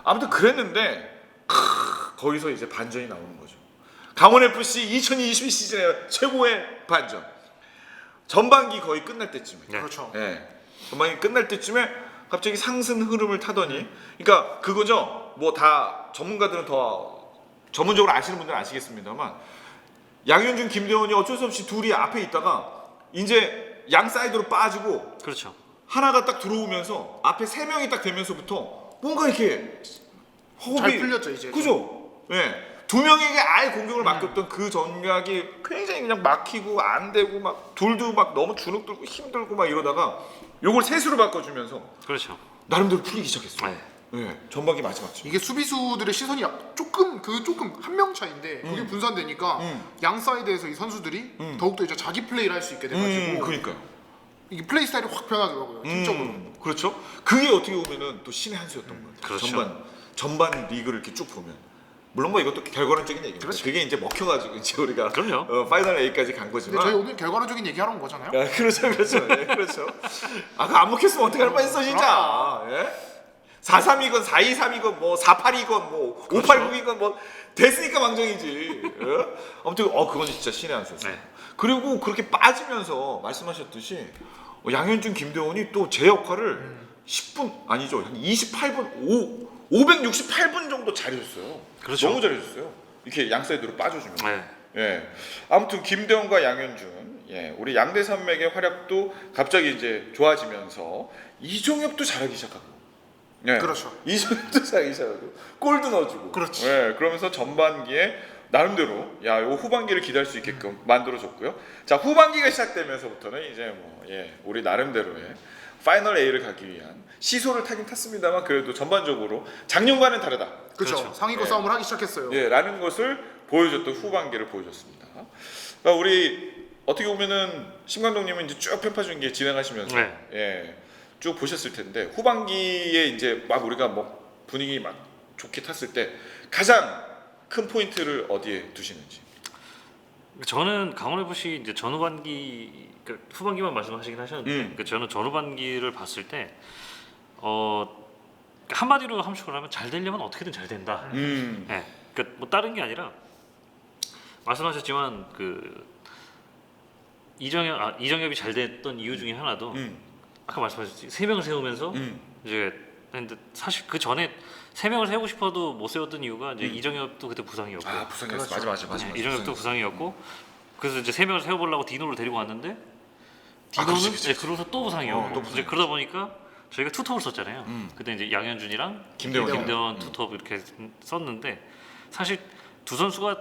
아무튼 그랬는데 거기서 이제 반전이 나오는 거죠. 강원 FC 2022 시즌의 최고의 반전. 전반기 거의 끝날 때쯤에. 네. 그렇죠. 네. 전반기 끝날 때쯤에 갑자기 상승 흐름을 타더니, 그러니까 그거죠. 뭐 다 전문가들은 더 전문적으로 아시는 분들은 아시겠습니다만, 양현준, 김대원이 어쩔 수 없이 둘이 앞에 있다가 이제 양 사이드로 빠지고 그렇죠. 하나가 딱 들어오면서 앞에 3명이 딱 되면서부터 뭔가 이렇게 호흡이 잘 풀렸죠, 이제. 그죠? 예. 2명에게 아예 공격을 맡겼던 그 전략이 굉장히 그냥 막히고 안 되고 막 둘도 막 너무 주눅 들고 힘들고 막 이러다가 요걸 셋으로 바꿔주면서 그렇죠. 나름대로 풀리기 시작했어요. 네. 예. 전반기 마지막쯤. 이게 수비수들의 시선이 조금 한 명 차인데 그게 분산되니까 양 사이드에서 이 선수들이 더욱더 이제 자기 플레이를 할 수 있게 돼가지고 그러니까요. 이게 플레이 스타일이 확 변하더라고요. 팀적으로. 그렇죠. 그게 어떻게 보면은 또 신의 한 수였던 거예요. 그렇죠. 전반 리그를 이렇게 쭉 보면 물론 뭐 이것도 결과론적인 얘기입니다. 그렇죠. 그게 이제 먹혀가지고 이제 우리가 그럼요. 파이널 A까지 간 근데 거지만. 저희 오늘 결과론적인 얘기하러 온 거잖아요. 그렇죠. 예, 그렇죠. 아까 안 먹혔으면 어떻게 할 뻔했어 진짜. 예? 4-3이건 4-2-3이건 뭐 4-8이건 뭐 5-8-9이건 뭐 됐으니까 망정이지. 예? 아무튼 그건 진짜 신의 한 수였어요. 네. 그리고 그렇게 빠지면서 말씀하셨듯이 양현준, 김대원이 또 제 역할을 10분 아니죠. 한 28분 568분 정도 잘해줬어요. 그렇죠. 너무 잘해줬어요. 이렇게 양 사이드로 빠져주면. 네. 예. 아무튼 김대원과 양현준, 우리 양대 산맥의 활약도 갑자기 이제 좋아지면서 이종엽도 잘하기 시작하고. 예. 그렇죠. 이종엽도 잘하기 시작하고 골도 넣어주고. 그렇지. 예. 그러면서 전반기에 나름대로 요 후반기를 기대할 수 있게끔 만들어줬고요. 자, 후반기가 시작되면서부터는 이제 우리 나름대로의 파이널 A를 가기 위한 시소를 타긴 탔습니다만 그래도 전반적으로 작년과는 다르다. 그렇죠. 상위권 싸움을 하기 시작했어요. 라는 것을 보여줬던 후반기를 보여줬습니다. 그러니까 우리 어떻게 보면은 심 감독님은 이제 쭉 편파 중계 진행하시면서 쭉 보셨을 텐데 후반기에 이제 막 우리가 뭐 분위기 막 좋게 탔을 때 가장 큰 포인트를 어디에 두시는지. 저는 강원 FC 이제 전후반기 후반기만 말씀하시긴 하셨는데 저는 전후반기를 봤을 때 한마디로 함축을 하면 잘 되려면 어떻게든 잘 된다. 그러니까 뭐 다른 게 아니라 말씀하셨지만 이정엽이 잘 됐던 이유 중에 하나도 아까 말씀하셨지 3명을 세우면서 이제 근데 사실 그 전에 3명을 세우고 싶어도 못 세웠던 이유가 이제 이정엽도 그때 부상이었고 부상이었어. 그렇죠. 맞아. 이정엽도 부상이었고 그래서 이제 3명을 세워보려고 디노를 데리고 왔는데 디노는 그렇지. 그러고서 또 부상이었고 또 이제 그러다 보니까 저희가 투톱을 썼잖아요. 그때 이제 양현준이랑 김대원 투톱 이렇게 썼는데 사실 두 선수가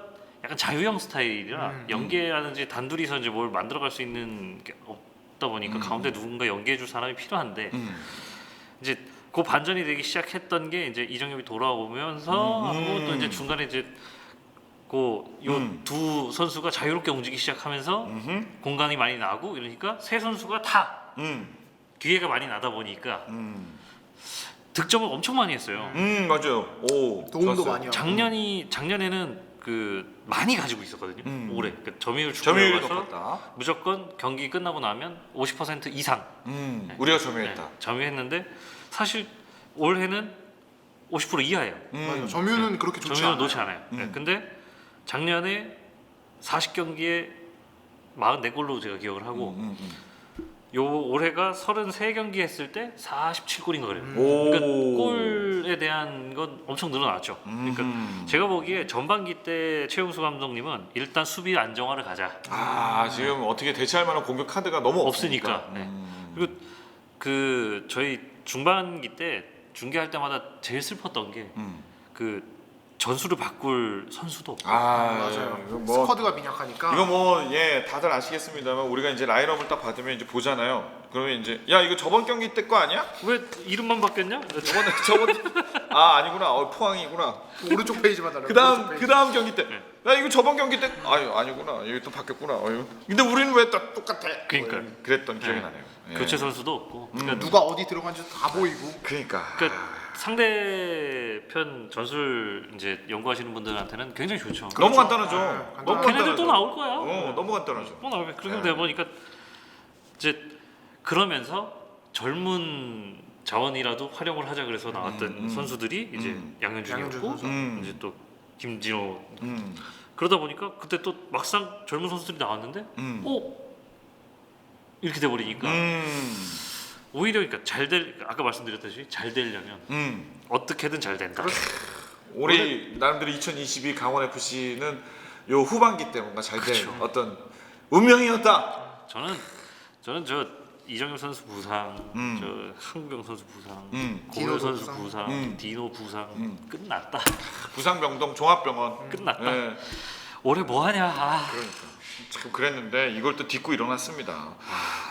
약간 자유형 스타일이라 연계하는지 단둘이서 이제 뭘 만들어갈 수 있는 게 없다 보니까 가운데 누군가 연계해줄 사람이 필요한데 이제 그 반전이 되기 시작했던 게 이제 이정엽이 돌아오면서 하고 또 이제 중간에 이제 두 선수가 자유롭게 움직이기 시작하면서 공간이 많이 나고 이러니까 세 선수가 다 기회가 많이 나다 보니까 득점을 엄청 많이 했어요. 맞아요. 도움도 좋았어요. 많이 하고. 작년에는 많이 가지고 있었거든요. 올해 점유율 점유율이 축구에서 높았다. 무조건 경기 끝나고 나면 50% 이상 우리가 점유했다. 점유했는데 사실 올해는 50% 이하예요. 맞아요. 점유는 그렇게 좋지 점유율 않아요. 놓지 않아요. 근데 작년에 40경기에 44골로 제가 기억을 하고 요 올해가 33경기 했을 때 47골인가 그래요. 그러니까 골에 대한 건 엄청 늘어났죠. 그러니까 제가 보기에 전반기 때 최용수 감독님은 일단 수비 안정화를 가자. 아 지금 어떻게 대체할 만한 공격 카드가 너무 없으니까. 네. 그리고 그 저희 중반기 때 중계할 때마다 제일 슬펐던 게 그 전술을 바꿀 선수도 없고. 맞아요. 이거 뭐 스쿼드가 빈약하니까. 이거 뭐 예 다들 아시겠습니다만 우리가 이제 라인업을 딱 받으면 이제 보잖아요. 그러면 이제 야 이거 저번 경기 때 거 아니야? 왜 이름만 바뀌었냐? 저번 아 아니구나. 포항이구나. 오른쪽 페이지만 달라. 그다음 경기 때. 야 이거 저번 경기 때 아니구나. 이거 또 바뀌었구나. 근데 우리는 왜 또 똑같아? 그러니까. 그랬던 기억이 나네요. 예. 교체 선수도 없고. 그러니까 누가 어디 들어간지 다 보이고. 그러니까. 상대편 전술 이제 연구하시는 분들한테는 굉장히 좋죠. 너무 간단하죠. 너무 걔네들 또 나올 거야. 너무 간단하죠. 또 나올 거야. 그렇게 되다 보니까 이제 그러면서 젊은 자원이라도 활용을 하자 그래서 나왔던 선수들이 이제 양현준이었고 선수. 이제 또 김진호 그러다 보니까 그때 또 막상 젊은 선수들이 나왔는데 이렇게 돼 버리니까 오히려 그러니까 아까 말씀드렸듯이 잘 되려면 어떻게든 잘 된다. 우리 나름대로 2022 강원 FC는 요 후반기 때 뭔가 잘 된 그렇죠. 어떤 운명이었다. 저는 저 이정엽 선수 부상, 저 한국영 선수 부상, 디노 고효 선수 부상. 부상, 디노 부상 끝났다. 부산병동 종합병원 끝났다. 예. 올해 뭐 하냐? 그러니까 참 그랬는데 이걸 또 딛고 일어났습니다.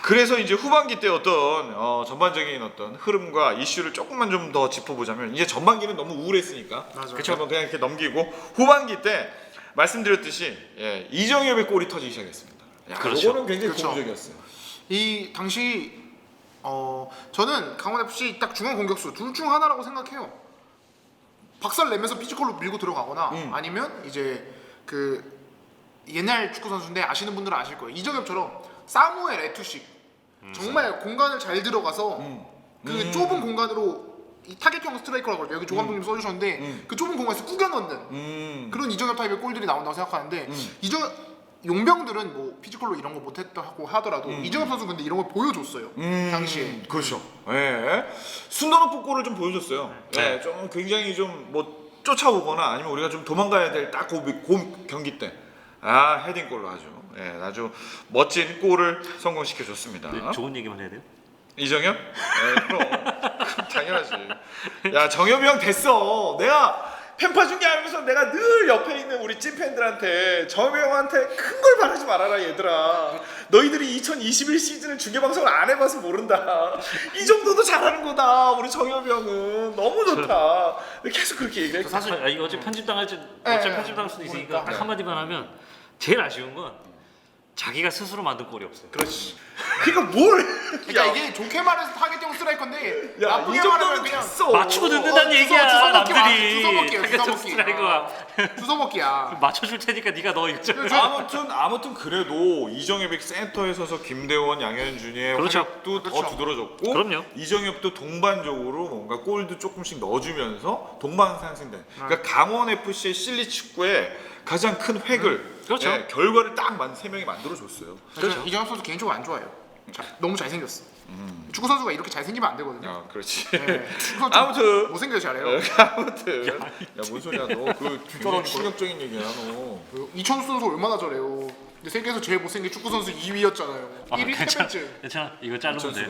그래서 이제 후반기 때 어떤 전반적인 어떤 흐름과 이슈를 조금만 좀 더 짚어보자면 이제 전반기는 너무 우울했으니까 그렇죠. 그냥 이렇게 넘기고 후반기 때 말씀드렸듯이 이정엽의 골이 터지기 시작했습니다. 그렇죠. 이거는 굉장히 그렇죠. 고무적이었어요. 이 당시 저는 강원 FC 딱 중앙 공격수 둘 중 하나라고 생각해요. 박살 내면서 피지컬로 밀고 들어가거나 아니면 이제 그 옛날 축구 선수인데 아시는 분들은 아실 거예요. 이정엽처럼 사무엘 에투식 정말 공간을 잘 들어가서 그 좁은 공간으로 이 타겟형 스트라이커라고 여기 조 감독님 써주셨는데 그 좁은 공간에서 꾸겨 넣는 그런 이정엽 타입의 골들이 나온다고 생각하는데 용병들은 뭐 피지컬로 이런 거 못했다고 하더라도 이정엽 선수 근데 이런 걸 보여줬어요 당시에. 그렇죠. 예. 순도높은 골을 좀 보여줬어요. 네. 좀 굉장히 좀 뭐 쫓아오거나 아니면 우리가 좀 도망가야 될 딱 그 경기 때 헤딩골로 아주 멋진 골을 성공시켜 줬습니다. 좋은 얘기만 해야 돼요? 이정엽? 그럼 당연하지. 야 정엽이 형 됐어. 내가 팬파 중계 하면서 내가 늘 옆에 있는 우리 찐팬들한테 정엽이 형한테 큰 걸 바라지 말아라 얘들아. 너희들이 2021 시즌을 중계방송을 안 해봐서 모른다. 이 정도도 잘하는 거다. 우리 정엽이 형은 너무 좋다. 계속 그렇게 얘기를 했어. 사실 이거 어차피 편집당할 수도 있으니까 딱 한마디만 하면 제일 아쉬운 건 자기가 스스로 만든 골이 없어요. 그렇지. 그러니까 뭘? 그러니까 이게 좋게 말해서 타겟형 스트라이커인데 야, 나쁘게 이 정도면 말하면 그냥 됐어. 맞추고 듣는다는 얘기야. 주워먹기야, 남들이 주워먹기. 스트라이커가 주워먹기야. 맞춰줄 테니까 네가 넣어 이거. 아무튼 그래도 이정엽이 센터에 서서 김대원, 양현준의 그렇죠. 활약도 더 두드러졌고 그럼요. 이정엽도 동반적으로 뭔가 골도 조금씩 넣어주면서 동반상승된 그러니까 강원 FC의 실리 축구의 가장 큰 획을 그렇죠. 결과를 딱 세 명이 만들어줬어요. 그렇죠. 이정엽 선수 개인적으로 안 좋아해요. 너무 잘생겼어. 축구 선수가 이렇게 잘생기면 안 되거든요. 그렇지. 네. 축구 선수 아무튼 못생겨 잘해요. 아무튼 야뭔 소리야 너 그 굉장히 충격적인 얘기야 너. 이천수 선수 얼마나 잘해요. 근데 세계에서 제일 못생긴 축구 선수 2위였잖아요. 1위 패배증. 괜찮아. 이거 자르면 돼.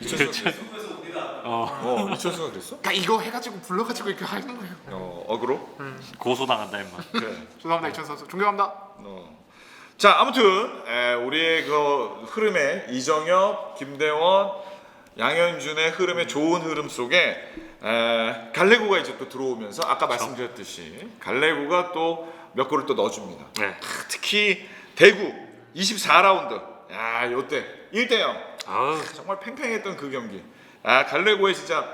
이천수가 그랬어? 이천수가 그랬어? 그러니까 이거 해가지고 불러가지고 이렇게 하는 거예요. 어그로? 고소당한다 임마. 그래. 죄송합니다 이천 선수. 존경합니다. 자 아무튼 우리의 그 흐름에 이정엽, 김대원, 양현준의 흐름의 좋은 흐름 속에 갈레고가 이제 또 들어오면서 아까 말씀드렸듯이 갈레고가 또 몇 골을 또 넣어줍니다. 네. 특히 대구 24라운드 요때 1대0 아우. 정말 팽팽했던 그 경기. 갈레고의 진짜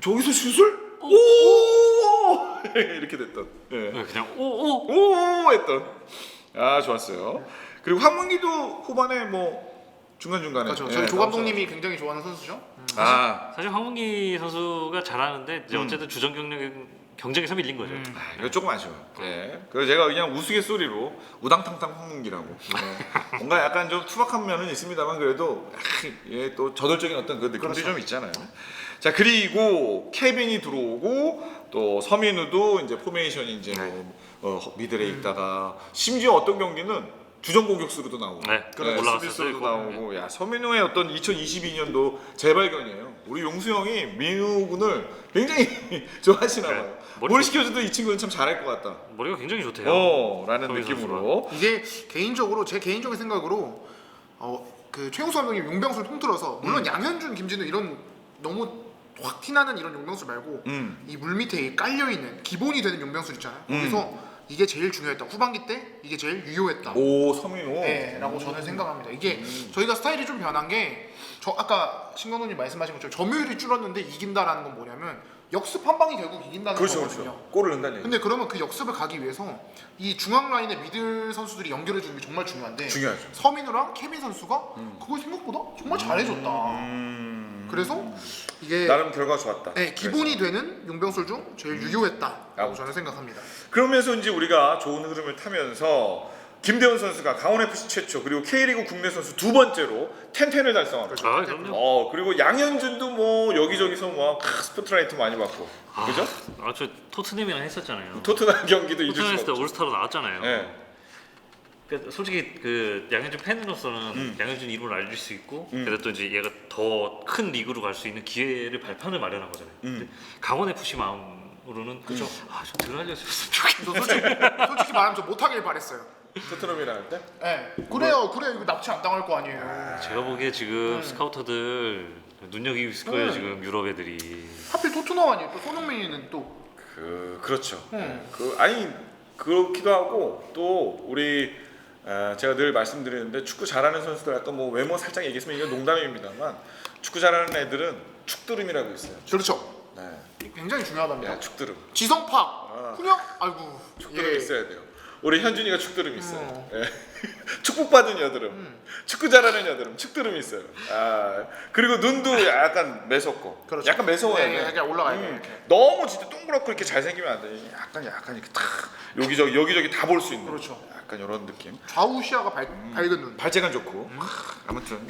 저기서 슛을 오 이렇게 됐던. 그냥 오오 오 했던. 좋았어요. 그리고 황문기도 후반에 뭐 중간중간에. 그렇죠. 예, 저희 조 감독님이 굉장히 좋아하는 선수죠. 아, 사실 황문기 선수가 잘하는데 이제 어쨌든 주전 경쟁에서 밀린 거죠. 이거 조금 아쉬워요. 예. 그래서 제가 그냥 우스갯소리로 우당탕탕 황문기라고. 예. 뭔가 약간 좀 투박한 면은 있습니다만 그래도 예, 또 저돌적인 어떤 그 느낌도 좀 있잖아요. 자, 그리고 케빈이 들어오고 또 서민우도 이제 포메이션이 이제 미들에 있다가 심지어 어떤 경기는 주전 공격수로도 나오고, 네, 올라갔었어요. 수비수로도 나오고, 야 서민우의 어떤 2022년도 재발견이에요. 우리 용수 형이 민우 군을 굉장히 좋아하시나 봐요. 뭘 시켜줘도 이 친구는 참 잘할 것 같다. 머리가 굉장히 좋대요. 라는 느낌으로. 이게 개인적으로 제 개인적인 생각으로 그 최용수 감독님 용병수를 통틀어서 물론 양현준, 김진우 이런 너무 확 티나는 이런 용병수 말고 이 물 밑에 깔려 있는 기본이 되는 용병수 있잖아요. 거기서 이게 제일 중요했다. 후반기 때 이게 제일 유효했다. 오, 서민우. 네, 라고 저는 생각합니다. 이게 저희가 스타일이 좀 변한 게 아까 신 감독님 말씀하신 것처럼 점유율이 줄었는데 이긴다라는 건 뭐냐면 역습 한 방이 결국 이긴다는 거거든요. 그렇죠. 골을 넣는다는 얘기. 근데 그러면 그 역습을 가기 위해서 이 중앙 라인의 미들 선수들이 연결해 주는 게 정말 중요한데 중요하죠. 서민우랑 케빈 선수가 그걸 생각보다 정말 잘해줬다. 그래서 이게 나름 결과가 좋았다. 네, 기본이 되는 용병술 중 제일 유효했다라고 저는 생각합니다. 그러면서 이제 우리가 좋은 흐름을 타면서 김대훈 선수가 강원FC 최초 그리고 K리그 국내 선수 두 번째로 10-10을 달성합니다. 아, 그럼요. 그리고 양현준도 뭐 여기저기서 뭐 스포트라이트 많이 받고, 그죠? 저 토트넘이랑 했었잖아요. 토트넘 경기도 잊을 토트넘 수가 했을 때 없죠. 올스타로 나왔잖아요. 네. 그러니까 솔직히 그 양현준 팬으로서는 양현준 이름을 알릴 수 있고 그래서 또 이제 얘가 더 큰 리그로 갈 수 있는 기회를 발판을 마련한 거잖아요. 근데 강원 FC 마음으로는 좀 덜 알려줬으면 좋겠는데. 솔직히 말하면 저 못하길 바랬어요. 토트넘이랑 할 때? 네, 그래요. 이거 납치 안 당할 거 아니에요. 제가 보기에 지금 스카우터들 눈여기고 있을 거예요. 지금 유럽 애들이. 하필 토트넘 아니에요. 또 손흥민이는 또 그렇죠. 아니 그렇기도 하고 또 우리 제가 늘 말씀드리는데 축구 잘하는 선수들 아까 뭐 외모 살짝 얘기했으면 이건 농담입니다만 축구 잘하는 애들은 축드름이라고 있어요. 그렇죠. 네. 굉장히 중요하답니다. 축드름. 지성팍, 훈영, 아이고 축드름 있어야 돼요. 우리 현준이가 축드름 있어요. 예. 축복받은 여드름, 축구 잘하는 여드름, 축드름 있어요. 그리고 눈도 약간 매섭고, 그렇죠. 약간 매서워야 네, 돼. 약간 올라가야 돼. 이렇게. 너무 진짜 동그랗고 이렇게 잘생기면 안 돼. 약간 이렇게 탁 여기저기 다 볼 수 있는. 그렇죠. 약간 이런 느낌. 좌우 시야가 밝은 눈. 발재간 좋고. 아무튼.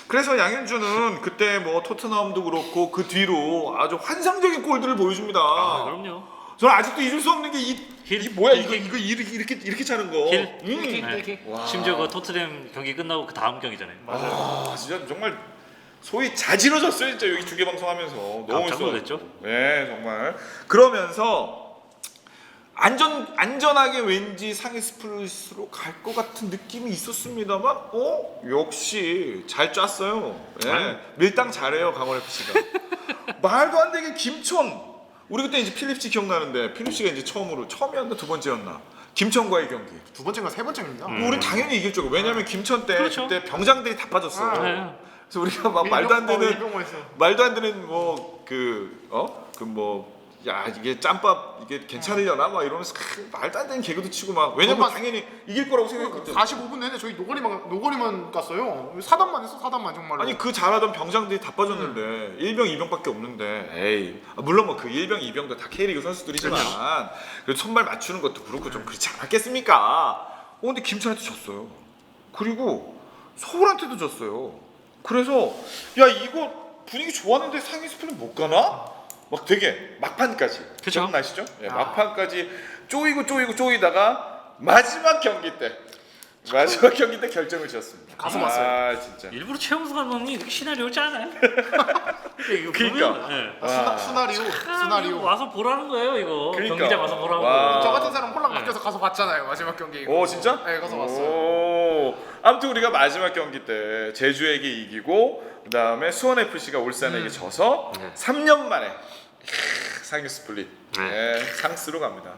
그래서 양현준은 그때 뭐 토트넘도 그렇고 그 뒤로 아주 환상적인 골들을 보여줍니다. 그럼요. 저는 아직도 잊을 수 없는 게 힐. 이 뭐야 이거 이렇게 차는 거. 힐. 이렇게. 심지어 그 토트넘 경기 끝나고 그 다음 경기잖아요. 진짜 정말 소위 자지러졌어요 진짜 여기 중계 방송하면서 너무 깜짝 놀랐죠? 네 정말. 그러면서 안전하게 왠지 상위 스플릿으로 갈 것 같은 느낌이 있었습니다만 역시 잘 짰어요. 네. 밀당 잘해요 강원FC가. 말도 안 되게 김천. 우리 그때 이제 필립씨 기억나는데 필립씨가 이제 처음이었나 두 번째였나 김천과의 경기. 두 번째인가 세 번째입니다. 우리 당연히 이길 줄 알고 왜냐면 김천 때 그렇죠. 그때 병장들이 다 빠졌어. 네. 그래서 우리가 막 말도 안 되는 야 이게 짬밥 이게 괜찮으려나 막 이러면서 말도 안 되는 개그도 치고 막 왜냐면 정말- 당연히 이길 거라고 생각했거든. 45분 내내 저희 노거리만 갔어요. 4단만 했어, 4단만 정말로. 아니 그 잘하던 병장들이 다 빠졌는데 1병 2병밖에 없는데 에이 물론 뭐 그 1병 2병도 다 K리그 선수들이지만 그래도 선발 맞추는 것도 그렇고 좀 그렇지 않았겠습니까? 근데 김천한테 졌어요. 그리고 서울한테도 졌어요. 그래서 야 이거 분위기 좋았는데 상위 스플릿 못 가나? 막 되게 막판까지 그쵸? 기억나시죠? 예, 막판까지 쪼이다가 마지막 경기 때 결정을 지었습니다. 가슴 아파요. 진짜. 일부러 최용수 감독이 이렇게 시나리오 짜나요? 이거 그러니까. 보면, 네. 수나리오. 이거 와서 보라는 거예요 이거. 그러니까. 경기장 와서 보라고. 와. 저 같은 사람 홀랑 맡겨서 가서 봤잖아요. 마지막 경기. 이거. 진짜? 네, 가서 봤어요. 아무튼 우리가 마지막 경기 때 제주에게 이기고 그다음에 수원FC가 울산에게 져서 3년 만에 상위 스플릿 상스로 갑니다.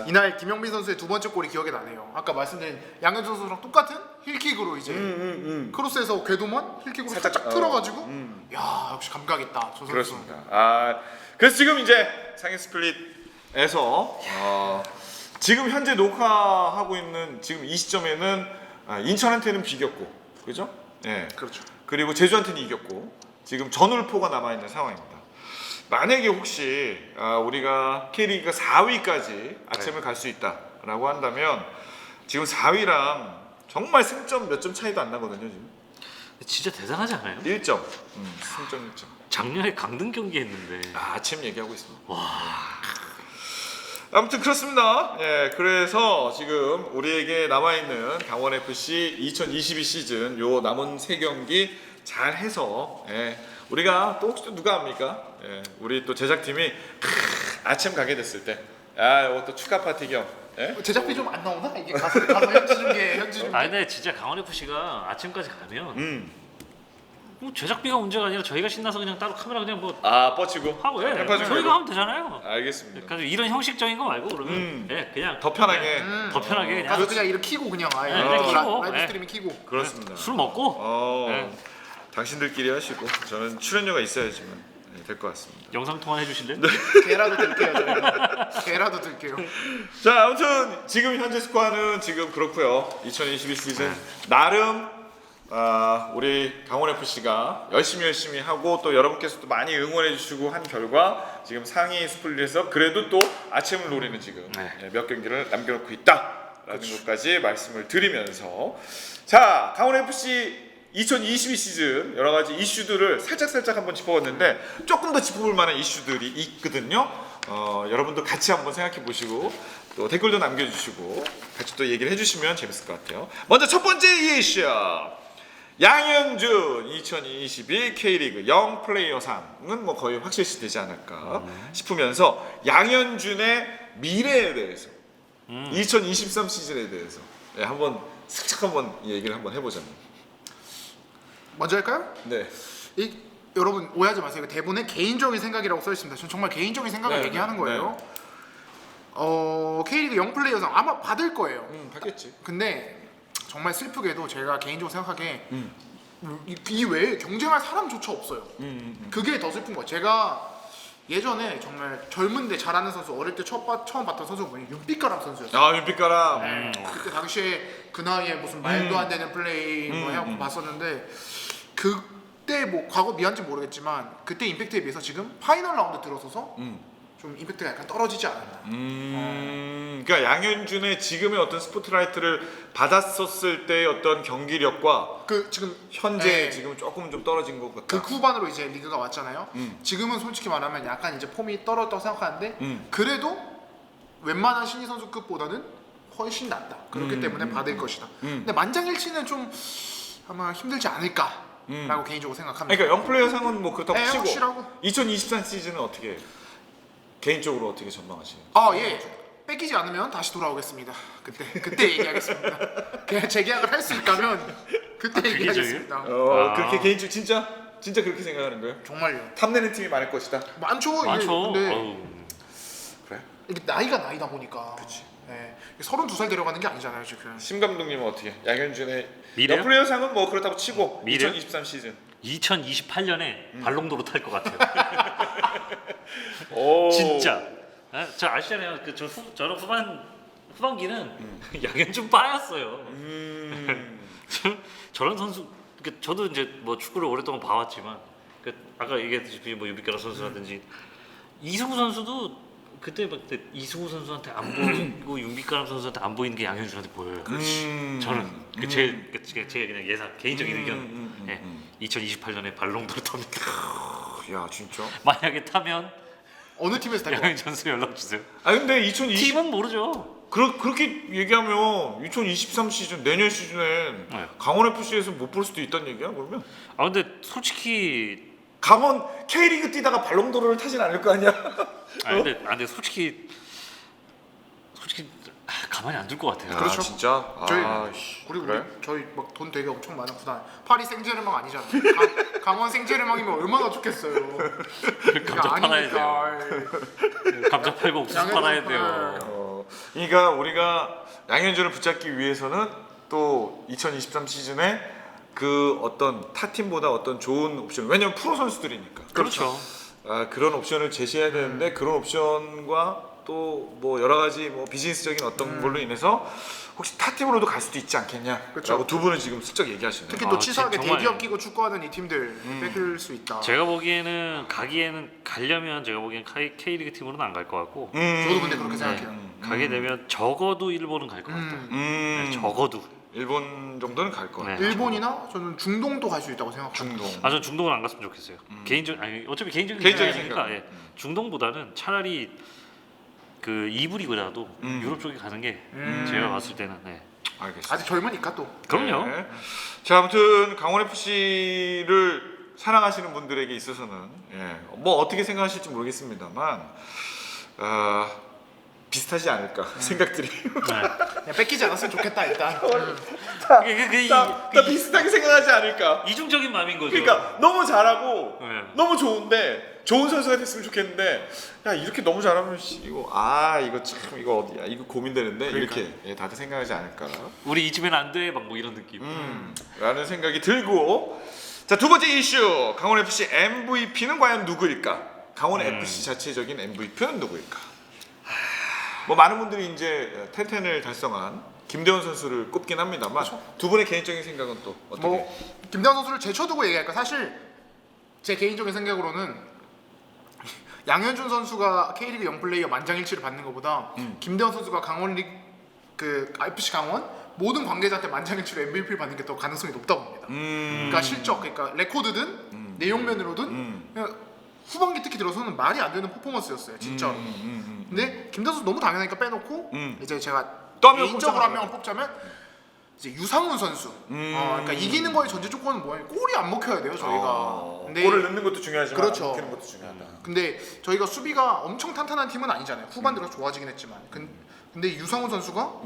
이날 김영빈 선수의 두 번째 골이 기억에 나네요. 아까 말씀드린 양현준 선수랑 똑같은 힐킥으로 이제 크로스에서 궤도만 힐킥으로 살짝 쫙 틀어가지고 야 역시 감각 있다. 저 선수. 그렇습니다. 그래서 지금 이제 상위 스플릿에서 지금 현재 녹화하고 있는 지금 이 시점에는 인천한테는 비겼고, 그죠? 예. 그렇죠. 그리고 제주한테는 이겼고 지금 전울포가 남아 있는 상황입니다. 만약에 혹시 우리가 K리그가 4위까지 아침을 갈 수 있다라고 한다면 지금 4위랑 정말 승점 몇 점 차이도 안 나거든요. 지금 진짜 대단하지 않아요? 1점, 승점 1점. 작년에 강등 경기 했는데. 아침 얘기하고 있습니다. 와. 아무튼 그렇습니다. 예, 그래서 지금 우리에게 남아있는 강원FC 2022 시즌 요 남은 3경기 잘 해서 우리가 또 혹시 누가 합니까? 예, 우리 또 제작팀이 아침 가게 됐을 때 이것도 축하 파티 겸 제작비 좀 안 나오나? 이게 가서 현지 중계. 근데 진짜 강원 FC가 아침까지 가면 뭐 제작비가 문제가 아니라 저희가 신나서 그냥 따로 카메라 그냥 뭐 뻗치고 하고 펜파 중계로. 저희가 하면 되잖아요. 알겠습니다. 그러니까 이런 형식적인 거 말고 그러면 그냥 더 편하게 더 편하게 그냥 가서 그냥 이렇게 키고 그냥 아예 그냥 키고, 라이브 예. 스트리밍 키고. 그렇습니다. 술 먹고 당신들끼리 하시고 저는 출연료가 있어야지만 될 것 같습니다. 영상 통화 해주실래요? 개라도 들게요. 저희가. 개라도 들게요. 자, 아무튼 지금 현재 스코어는 지금 그렇고요. 2022 시즌 나름 우리 강원FC가 열심히 하고 또 여러분께서도 많이 응원해 주시고 한 결과 지금 상위 스플릿에서 그래도 또 아침을 노리는 지금 몇 경기를 남겨놓고 있다라는 것까지 말씀을 드리면서 자, 강원FC 2022 시즌 여러 가지 이슈들을 살짝 한번 짚어봤는데 조금 더 짚어볼 만한 이슈들이 있거든요. 여러분도 같이 한번 생각해 보시고 또 댓글도 남겨주시고 같이 또 얘기를 해주시면 재밌을 것 같아요. 먼저 첫 번째 이슈. 양현준 2022 K리그 영 플레이어상은 뭐 거의 확실시 되지 않을까 싶으면서 양현준의 미래에 대해서 2023 시즌에 대해서 한번 슬쩍 한번 얘기를 한번 해보자면. 먼저 할까요? 네. 여러분 오해하지 마세요. 이거 대본에 개인적인 생각이라고 써 있습니다. 저는 정말 개인적인 생각을 얘기하는 거예요. K리그 영플레이어상 아마 받을 거예요. 받겠지. 근데 정말 슬프게도 제가 개인적으로 생각하기에 이 외에 경쟁할 사람조차 없어요. 그게 더 슬픈 거예요. 제가 예전에 정말 젊은데 잘하는 선수 어릴 때 처음 봤던 선수가 뭐냐 윤빛가람 선수였어요. 윤빛가람. 그때 당시에 그 나이에 무슨 말도 안 되는 플레이 뭐 하고 봤었는데 그때 뭐 과거 미안지 모르겠지만 그때 임팩트에 비해서 지금 파이널 라운드 들어서서 좀 임팩트가 약간 떨어지지 않았나. 그러니까 양현준의 지금의 어떤 스포트라이트를 받았었을 때의 어떤 경기력과 그 지금 현재 지금 조금 좀 떨어진 것 같다. 그 후반으로 이제 리그가 왔잖아요. 지금은 솔직히 말하면 약간 이제 폼이 떨어졌다고 생각하는데 그래도 웬만한 신인 선수급보다는 훨씬 낫다. 그렇기 때문에 받을 것이다. 근데 만장일치는 좀 아마 힘들지 않을까라고 개인적으로 생각합니다. 그러니까 영플레이어 상은 뭐 그렇다고 치고 확실하고. 2023 시즌은 어떻게 개인적으로 어떻게 전망하시나요? 예. 뺏기지 않으면 다시 돌아오겠습니다. 그때 얘기하겠습니다. 그냥 재계약을 할 수 있다면 그때 얘기하겠습니다. 그렇게 개인적으로 진짜 그렇게 생각하는 거예요? 정말요. 탐내는 팀이 많을 것이다. 많죠. 근데 그래? 이게 나이가 나이다 보니까. 그렇지. 32살 데려가는 게 아니잖아요 지금. 심 감독님은 어떻게? 양현준의 미래요? 영플레이어 상은 뭐 그렇다고 치고 미래요? 2023 시즌 2028년에 발롱도로 탈 것 같아요. 오. 진짜. 저 아시잖아요. 저는 후반기는 양현준 빠였어요. 저런 선수, 저도 이제 뭐 축구를 오랫동안 봐왔지만, 아까 얘기했듯이 뭐 유비가라 선수라든지 이승우 선수도 그때 이승우 선수한테 안 보이고 윤빛가람 선수한테 안 보이는 게 양현준한테 보여요. 저는 제 그냥 예상 개인적인 의견. 2028년에 발롱도르 탑니다. 야 진짜? 만약에 타면 어느 팀에서 탈 거야? 양현준 선수 연락 주세요. 근데 2020 팀은 모르죠. 그렇게 얘기하면 2023 시즌 내년 시즌엔 강원 FC에서 못 볼 수도 있다는 얘기야 그러면? 근데 솔직히 강원 K리그 뛰다가 발롱도르를 타진 않을 거 아니야? 근데 솔직히 가만히 안 둘 것 같아요. 그렇죠. 진짜? 그리고 그래? 저희 막 돈 되게 엄청 많은 구단 파리 생제르맹 아니잖아요. 강원 생제르맹이면 얼마나 좋겠어요. 감자 팔아야 돼요. 감자 팔고 옥수수 팔아야 돼요. 그러니까 우리가 양현준을 붙잡기 위해서는 또 2023 시즌에 그 어떤 타 팀보다 어떤 좋은 옵션, 왜냐면 프로 선수들이니까. 그렇죠. 그런 옵션을 제시해야 되는데 그런 옵션과 또 뭐 여러 가지 뭐 비즈니스적인 어떤 걸로 인해서 혹시 타 팀으로도 갈 수도 있지 않겠냐? 그쵸. 라고 두 분은 지금 슬쩍 얘기하시네요. 특히 또 아, 치사하게 정말. 대기업 끼고 축구하는 이 팀들 뺏길 수 있다. 제가 보기에는 가려면 제가 보기엔 K리그 팀으로는 안 갈 것 같고 저도 근데 그렇게 생각해요. 가게 되면 적어도 일본은 갈 것 같다. 네, 적어도. 일본 정도는 갈 거예요. 네. 일본이나 저는 중동도 갈 수 있다고 생각합니다. 중동. 전 중동은 안 갔으면 좋겠어요. 어차피 개인적인 개인적인 생각이니까 예. 중동보다는 차라리 그 2부 리그라도 유럽 쪽에 가는 게 제가 봤을 때는 네. 알겠습니다. 아직 젊으니까 또. 그럼요. 네. 자, 아무튼 강원 FC를 사랑하시는 분들에게 있어서는 뭐 어떻게 생각하실지 모르겠습니다만 비슷하지 않을까 생각들이. 그냥 뺏기지 않았으면 좋겠다 일단. 다 비슷하게 생각하지 않을까. 이중적인 마음인 거죠. 그러니까 너무 잘하고 네. 너무 좋은데 좋은 선수가 됐으면 좋겠는데 야 이렇게 너무 잘하면 이거 이거 참 이거 어디야 이거 고민되는데 이렇게 다들 생각하지 않을까. 우리 이 집엔 안 돼, 막 뭐 이런 느낌. 라는 생각이 들고 자, 두 번째 이슈 강원 FC MVP는 과연 누구일까? 강원 FC 자체적인 MVP는 누구일까? 뭐 많은 분들이 이제 텐텐을 달성한 김대원 선수를 꼽긴 합니다만 두 분의 개인적인 생각은 또 어떻게? 뭐 김대원 선수를 제쳐두고 얘기할까? 사실 제 개인적인 생각으로는 양현준 선수가 K리그 영플레이어 만장일치를 받는 것보다 김대원 선수가 강원 리그 그 FC 강원 모든 관계자한테 만장일치로 MVP를 받는 게 더 가능성이 높다고 봅니다. 그러니까 실적, 그러니까 레코드든 내용면으로든 그냥 후반기 특히 들어서는 말이 안 되는 퍼포먼스였어요, 진짜로. 근데 김대원 선수 너무 당연하니까 빼놓고 이제 제가 또 한 명 개인적으로 한 꼽자면 명을 뽑자면 이제 유상훈 선수. 그러니까 이기는 거의 전제 조건은 뭐예요? 골이 안 먹혀야 돼요, 저희가. 근데 골을 넣는 것도 중요하지만 그렇죠. 먹히는 것도 중요하다. 근데 저희가 수비가 엄청 탄탄한 팀은 아니잖아요. 후반 들어서 좋아지긴 했지만. 근데 유상훈 선수가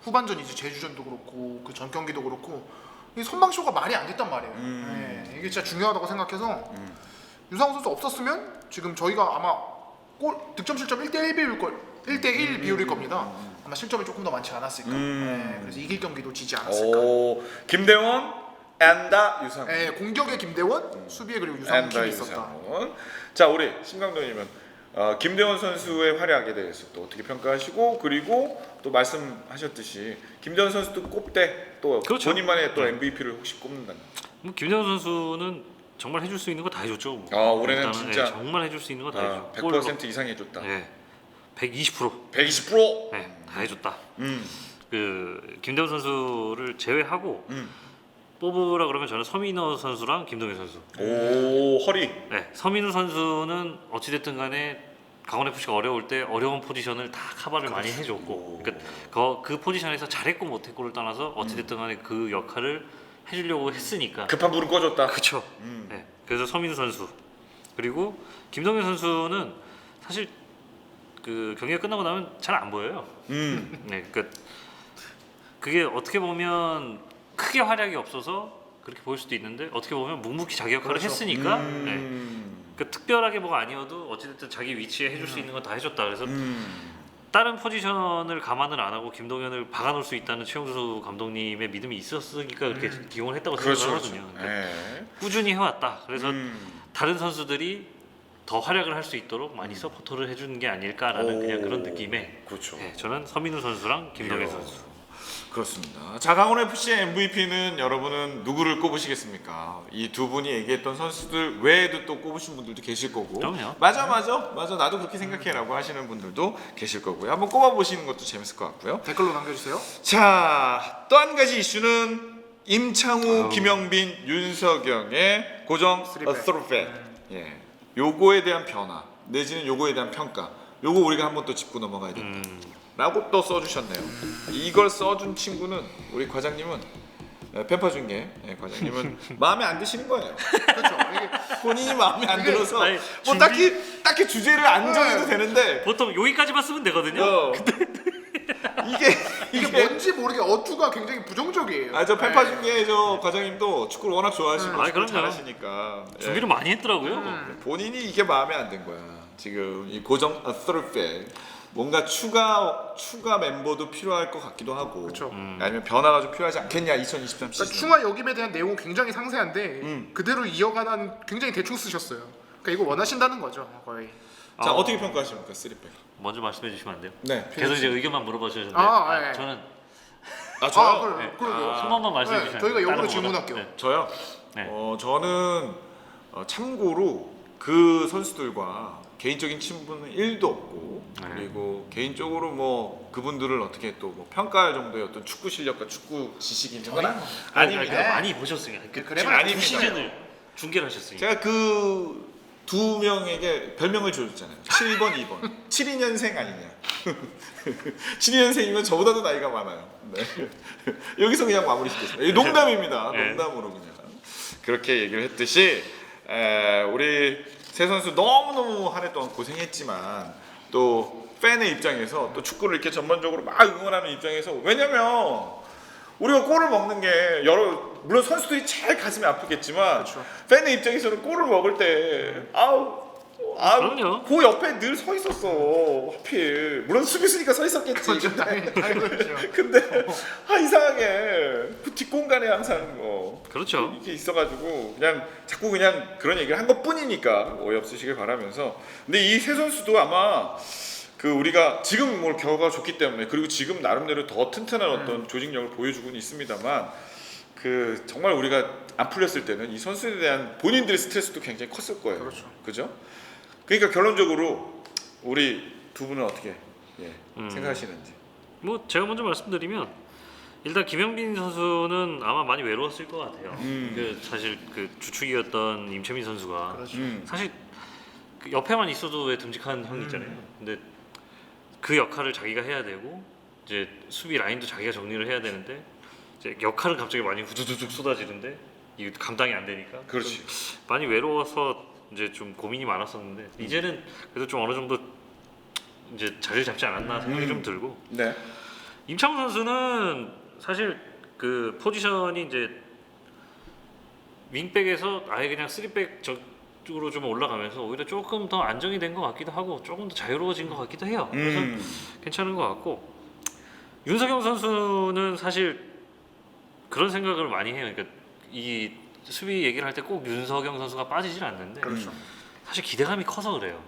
후반전 이제 제주전도 그렇고 그 전 경기도 그렇고 이 선방쇼가 말이 안 됐단 말이에요. 네, 이게 진짜 중요하다고 생각해서 유상훈 선수 없었으면 지금 저희가 아마 득점 실점 1대1 비율 1대1 비율일 겁니다. 아마 실점이 조금 더 많지 않았을까. 네, 그래서 이길 경기도 지지 않았을까. 김대원, 앤다 유상훈. 네, 공격에 김대원, 수비에 그리고 유상훈 킴이 있었다. 유상훈. 자, 우리 심강도님은 김대원 선수의 활약에 대해서 또 어떻게 평가하시고 그리고 또 말씀하셨듯이 김대원 선수도 꼽되 또 그렇죠. 본인만의 또 MVP를 혹시 꼽는다면? 김대원 선수는 정말 해줄 수 있는 거 다 해줬죠. 올해는 일단은, 진짜 정말 해줄 수 있는 거 다 해줬고 100% 이상 해줬다. 네, 120%. 120%. 네, 다 해줬다. 그 김대원 선수를 제외하고 뽑으라 그러면 저는 서민호 선수랑 김동현 선수. 오, 허리. 네, 서민호 선수는 어찌됐든 간에 강원 FC가 어려울 때 어려운 포지션을 다 커버를 많이 해줬고, 그러니까 그 포지션에서 잘했고 못했고를 떠나서 어찌됐든 간에 그 역할을 해주려고 했으니까. 급한 불은 꺼줬다. 그렇죠. 네, 그래서 서민우 선수 그리고 김동현 선수는 사실 그 경기가 끝나고 나면 잘 안 보여요. 네, 그게 어떻게 보면 크게 활약이 없어서 그렇게 보일 수도 있는데 어떻게 보면 묵묵히 자기 역할을 했으니까 특별하게 뭐가 아니어도 어찌됐든 자기 위치에 해줄 수 있는 건 다 해줬다. 그래서 다른 포지션을 감안을 안 하고 김동현을 박아놓을 수 있다는 최용수 감독님의 믿음이 있었으니까 그렇게 기용을 했다고 생각하거든요. 그러니까 꾸준히 해왔다. 그래서 다른 선수들이 더 활약을 할 수 있도록 많이 서포터를 해주는 게 아닐까라는 그냥 그런 느낌에 그렇죠. 네, 저는 서민우 선수랑 김동현 선수. 그렇습니다. 자, 강원 FC의 MVP는 여러분은 누구를 꼽으시겠습니까? 이 두 분이 얘기했던 선수들 외에도 또 꼽으신 분들도 계실 거고. 그럼요. 맞아 나도 그렇게 생각해라고 하시는 분들도 계실 거고요. 한번 꼽아보시는 것도 재밌을 것 같고요. 댓글로 남겨주세요. 자, 또 한 가지 이슈는 임창우, 김영빈, 윤석영의 고정 스루백. 예, 요거에 대한 변화 내지는 요거에 대한 평가. 요거 우리가 한번 또 짚고 넘어가야 된다. 라고 또 써주셨네요. 이걸 써준 친구는 우리 과장님은 펜파중계 과장님은 마음에 안 드시는 거예요. 그렇죠. 이게 본인이 마음에 안 들어서 아니, 뭐 딱히 주제를 안 정해도 되는데 보통 여기까지만 쓰면 되거든요. 이게 뭔지 모르게 어투가 굉장히 부정적이에요. 저 펜파중계 저 과장님도 축구를 워낙 좋아하시고 축구를 그럼요. 잘하시니까 준비를 많이 했더라고요. 본인이 이게 마음에 안 든 거야. 지금 이 고정 스루백 뭔가 추가 멤버도 필요할 것 같기도 하고, 그렇죠. 아니면 변화가 좀 필요하지 않겠냐 2023 시즌. 그러니까 충화 역입에 대한 내용은 굉장히 상세한데 그대로 이어가는 굉장히 대충 쓰셨어요. 그러니까 이거 원하신다는 거죠, 거의. 자, 어떻게 평가하십니까? 3백. 먼저 말씀해 주시면 안 돼요? 네. 계속 이제 의견만 물어봐 주셨는데 아, 예. 저는 아, 저요? 그러게요. 한 번만 말씀해 주시면 저희가 다른 역으로 거보다. 질문할게요. 네. 저요? 네. 저는 참고로 그 선수들과 개인적인 친분은 1도 없고 네. 그리고 개인적으로 뭐 그분들을 어떻게 또 뭐 평가할 정도의 어떤 축구 실력과 축구 지식이 있는 건 아닙니다. 그러니까 많이 보셨으니까. 그래 지금 두 아닙니다. 시즌을 중계를 하셨으니까. 제가 그 두 명에게 별명을 지어줬잖아요. 7번, 2번. 72년생 아니냐. 72년생이면 저보다도 나이가 많아요. 네. 여기서 그냥 마무리 시켰습니다. 농담입니다. 네. 농담으로 그냥. 그렇게 얘기를 했듯이 우리 세 선수 너무너무 한 해 동안 고생했지만 또 팬의 입장에서 또 축구를 이렇게 전반적으로 막 응원하는 입장에서 왜냐면 우리가 골을 먹는 게 물론 선수들이 제일 가슴이 아프겠지만 팬의 입장에서는 골을 먹을 때 그럼요. 그 옆에 늘 서 있었어 하필 물론 수비수니까 서 있었겠지 근데 이상하게 그 뒷공간에 항상 그렇죠. 이렇게 있어가지고 그냥 자꾸 그냥 그런 얘기를 한 것뿐이니까 오해 없으시길 바라면서 근데 이 세 선수도 아마 그 우리가 지금 뭐 결과가 좋기 때문에 그리고 지금 나름대로 더 튼튼한 어떤 조직력을 보여주고는 있습니다만 그 정말 우리가 안 풀렸을 때는 이 선수에 대한 본인들의 스트레스도 굉장히 컸을 거예요. 그렇죠. 그죠? 그러니까 결론적으로 우리 두 분은 어떻게 생각하시는지. 뭐 제가 먼저 말씀드리면 일단 김영빈 선수는 아마 많이 외로웠을 것 같아요. 그 사실 그 주축이었던 임채민 선수가 그렇죠. 사실 그 옆에만 있어도 왜 듬직한 형이 있잖아요. 근데 그 역할을 자기가 해야 되고 이제 수비 라인도 자기가 정리를 해야 되는데 이제 역할은 갑자기 많이 후두둑 쏟아지는데 이게 감당이 안 되니까 그렇지. 좀 많이 외로워서 이제 좀 고민이 많았었는데 이제는 그래도 좀 어느 정도 이제 자리를 잡지 않았나 생각이 좀 들고 네. 임창우 선수는 사실 그 포지션이 이제 윙백에서 아예 그냥 3백 쪽으로 좀 올라가면서 오히려 조금 더 안정이 된 것 같기도 하고 조금 더 자유로워진 것 같기도 해요. 그래서 괜찮은 것 같고 윤석영 선수는 사실 그런 생각을 많이 해요. 그러니까 이 수비 얘기를 할 때 꼭 윤석영 선수가 빠지질 않는데 사실 기대감이 커서 그래요.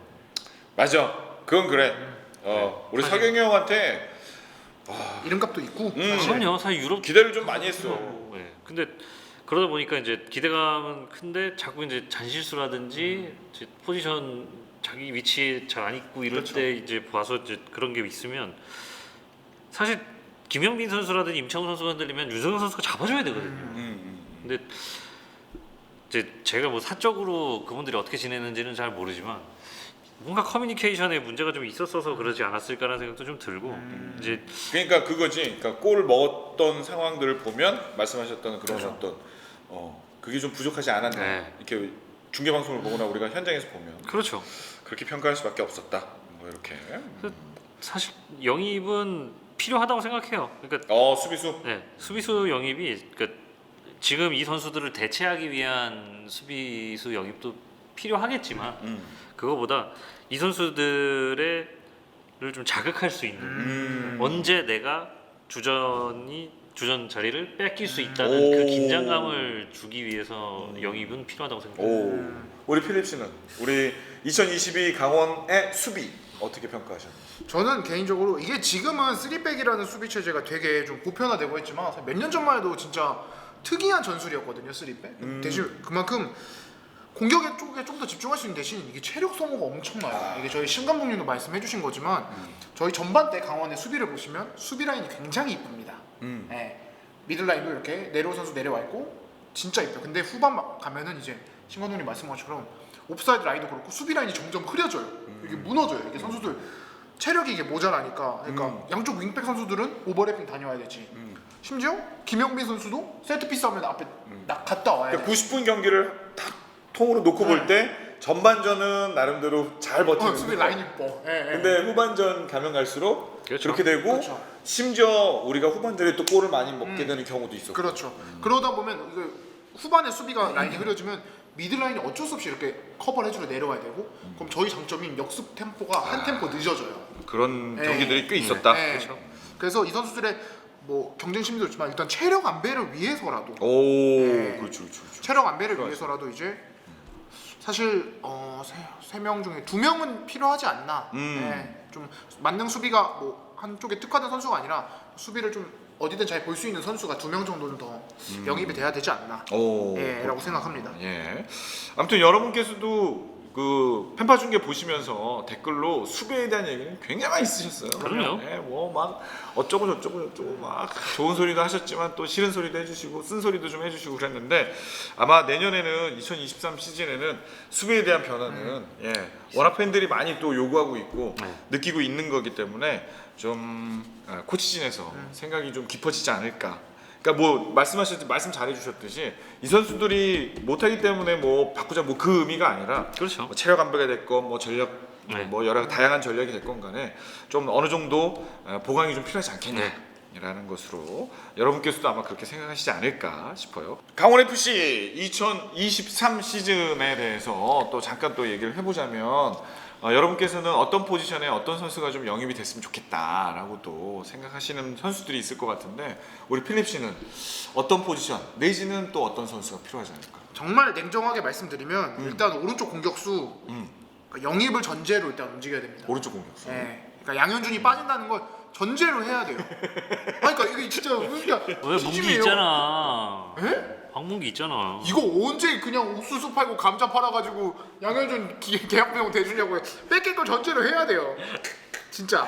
맞아. 그건 그래. 우리 사실- 석영이 형한테 이름값도 있고 그럼요. 사실 유럽 기대를 좀 많이 했어. 네. 근데 그러다 보니까 이제 기대감은 큰데 자꾸 이제 잔실수라든지 이제 포지션 자기 위치에 잘 안 있고 이럴 그렇죠. 때 이제 봐서 이제 그런 게 있으면 사실 김영빈 선수라든지 임창우 선수가 흔들리면 윤석영 선수가 잡아줘야 되거든요. 근데 이제 제가 뭐 사적으로 그분들이 어떻게 지내는지는 잘 모르지만 뭔가 커뮤니케이션에 문제가 좀 있었어서 그러지 않았을까라는 생각도 좀 들고 이제 그러니까 그거지. 그러니까 골을 먹었던 상황들을 보면 말씀하셨던 그런 어떤 그게 좀 부족하지 않았나. 네. 이렇게 중계 방송을 보거나 우리가 현장에서 보면 그렇죠. 그렇게 평가할 수밖에 없었다. 뭐 이렇게. 사실 영입은 필요하다고 생각해요. 그러니까 수비수. 네, 수비수 영입이 그러니까 지금 이 선수들을 대체하기 위한 수비수 영입도 필요하겠지만 그거보다 이 선수들을 좀 자극할 수 있는 언제 내가 주전 자리를 뺏길 수 있다는 그 긴장감을 주기 위해서 영입은 필요하다고 생각해요. 우리 필립 씨는 우리 2022 강원의 수비 어떻게 평가하셨나요? 저는 개인적으로 이게 지금은 3백이라는 수비 체제가 되게 좀 보편화되고 했지만 몇 년 전만 해도 진짜 특이한 전술이었거든요. 3백. 대신 그만큼 공격 쪽에 좀 더 집중할 수 있는 대신 이게 체력 소모가 엄청나요. 이게 저희 신 감독님도 말씀해 주신 거지만 저희 전반 때 강원의 수비를 보시면 수비 라인이 굉장히 이쁩니다. 네. 미들 라인도 이렇게 내려온 선수 내려와 있고 진짜 이뻐요. 근데 후반 가면은 이제 신 감독님 말씀하신 것처럼 옵사이드 라인도 그렇고 수비 라인이 점점 흐려져요. 이게 무너져요. 이게 선수들 체력이 이게 모자라니까. 그러니까 양쪽 윙백 선수들은 오버래핑 다녀야 되지. 심지어 김영빈 선수도 세트피스 하면 앞에 딱 갔다 와야 돼. 그러니까 90분 경기를 딱 통으로 놓고 볼 때 전반전은 나름대로 잘 버티는 수비 라인 이뻐. 근데 후반전 가면 갈수록 그렇죠. 그렇게 되고 그렇죠. 심지어 우리가 후반전에 또 골을 많이 먹게 되는 경우도 있었고 그렇죠. 그러다 보면 이거 후반에 수비가 라인이 흐려지면 미드 라인이 어쩔 수 없이 이렇게 커버를 해주러 내려와야 되고 그럼 저희 장점인 역습 템포가 한 템포 늦어져요. 그런 네. 경기들이 꽤 있었다. 네. 그래서 이 선수들의 뭐 경쟁 심리도 있지만 일단 체력 안배를 위해서라도 오, 네. 그렇죠. 체력 안배를 위해서라도 이제 사실 세 명 중에 2명은 필요하지 않나. 네, 좀 만능 수비가 뭐 한쪽에 특화된 선수가 아니라 수비를 좀 어디든 잘 볼 수 있는 선수가 2명 정도는 더 영입이 돼야 되지 않나. 라고 생각합니다. 예. 아무튼 여러분께서도 그 펜파 중계 보시면서 댓글로 수비에 대한 얘기는 굉장히 많이 쓰셨어요. 그럼요. 예, 뭐 막 어쩌고 저쩌고 막 좋은 소리도 하셨지만 또 싫은 소리도 해주시고 쓴 소리도 좀 해주시고 그랬는데 아마 내년에는 2023 시즌에는 수비에 대한 변화는 워낙 팬들이 많이 또 요구하고 있고 느끼고 있는 거기 때문에 좀 코치진에서 생각이 좀 깊어지지 않을까. 그러니까 뭐 말씀 잘해주셨듯이 이 선수들이 못하기 때문에 뭐 바꾸자 뭐 그 의미가 아니라 그렇죠. 뭐 체력 안배가 됐건 뭐 전력 뭐 여러 다양한 전략이 됐건 간에 좀 어느 정도 보강이 좀 필요하지 않겠냐라는 것으로 여러분께서도 아마 그렇게 생각하시지 않을까 싶어요. 강원 FC 2023 시즌에 대해서 또 잠깐 또 얘기를 해보자면. 여러분께서는 어떤 포지션에 어떤 선수가 좀 영입이 됐으면 좋겠다라고 또 생각하시는 선수들이 있을 것 같은데 우리 필립 씨는 어떤 포지션 내지는 또 어떤 선수가 필요하지 않을까? 정말 냉정하게 말씀드리면 일단 오른쪽 공격수 영입을 전제로 일단 움직여야 됩니다. 오른쪽 공격수. 네. 그러니까 양현준이 빠진다는 걸 전제로 해야 돼요. 그러니까 이게 진짜 그러니까 왜 문기 진심이에요. 있잖아. 에? 박문기 있잖아. 이거 언제 그냥 옥수수 팔고 감자 팔아가지고 양현준 계약 비용 대주냐고요. 뺏길 걸 전제로 해야 돼요. 진짜.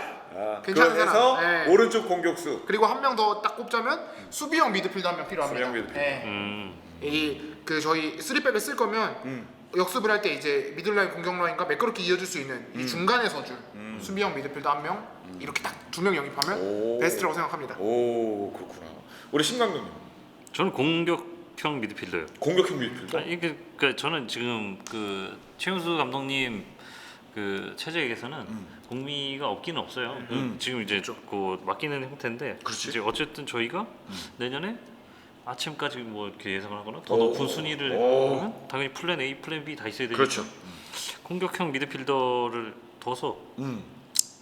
괜찮은 그래서 사람. 네. 오른쪽 공격수. 그리고 한 명 더 딱 꼽자면 수비형 미드필더 한 명 필요합니다. 수비형 미드필더. 이그 저희 3백을 쓸 거면 역습을 할 때 이제 미들라인 공격 라인과 매끄럽게 이어질 수 있는 이 중간에 서줄 수비형 미드필더 한 명 이렇게 딱 2명 영입하면 베스트라고 생각합니다. 오 그렇구나. 우리 신강동님. 저는 공격형 미드필더예요. 공격형 미드필더. 이게 그러니까 저는 지금 그 최용수 감독님 그 체제에서는 공미가 없기는 없어요. 지금 이제 그 맡기는 형태인데 이제 어쨌든 저희가 내년에 아침까지 뭐 이렇게 예상을 하거나 더 높은 순위를 하면 당연히 플랜 A, 플랜 B 다 있어야 되니까 그렇죠. 공격형 미드필더를 둬서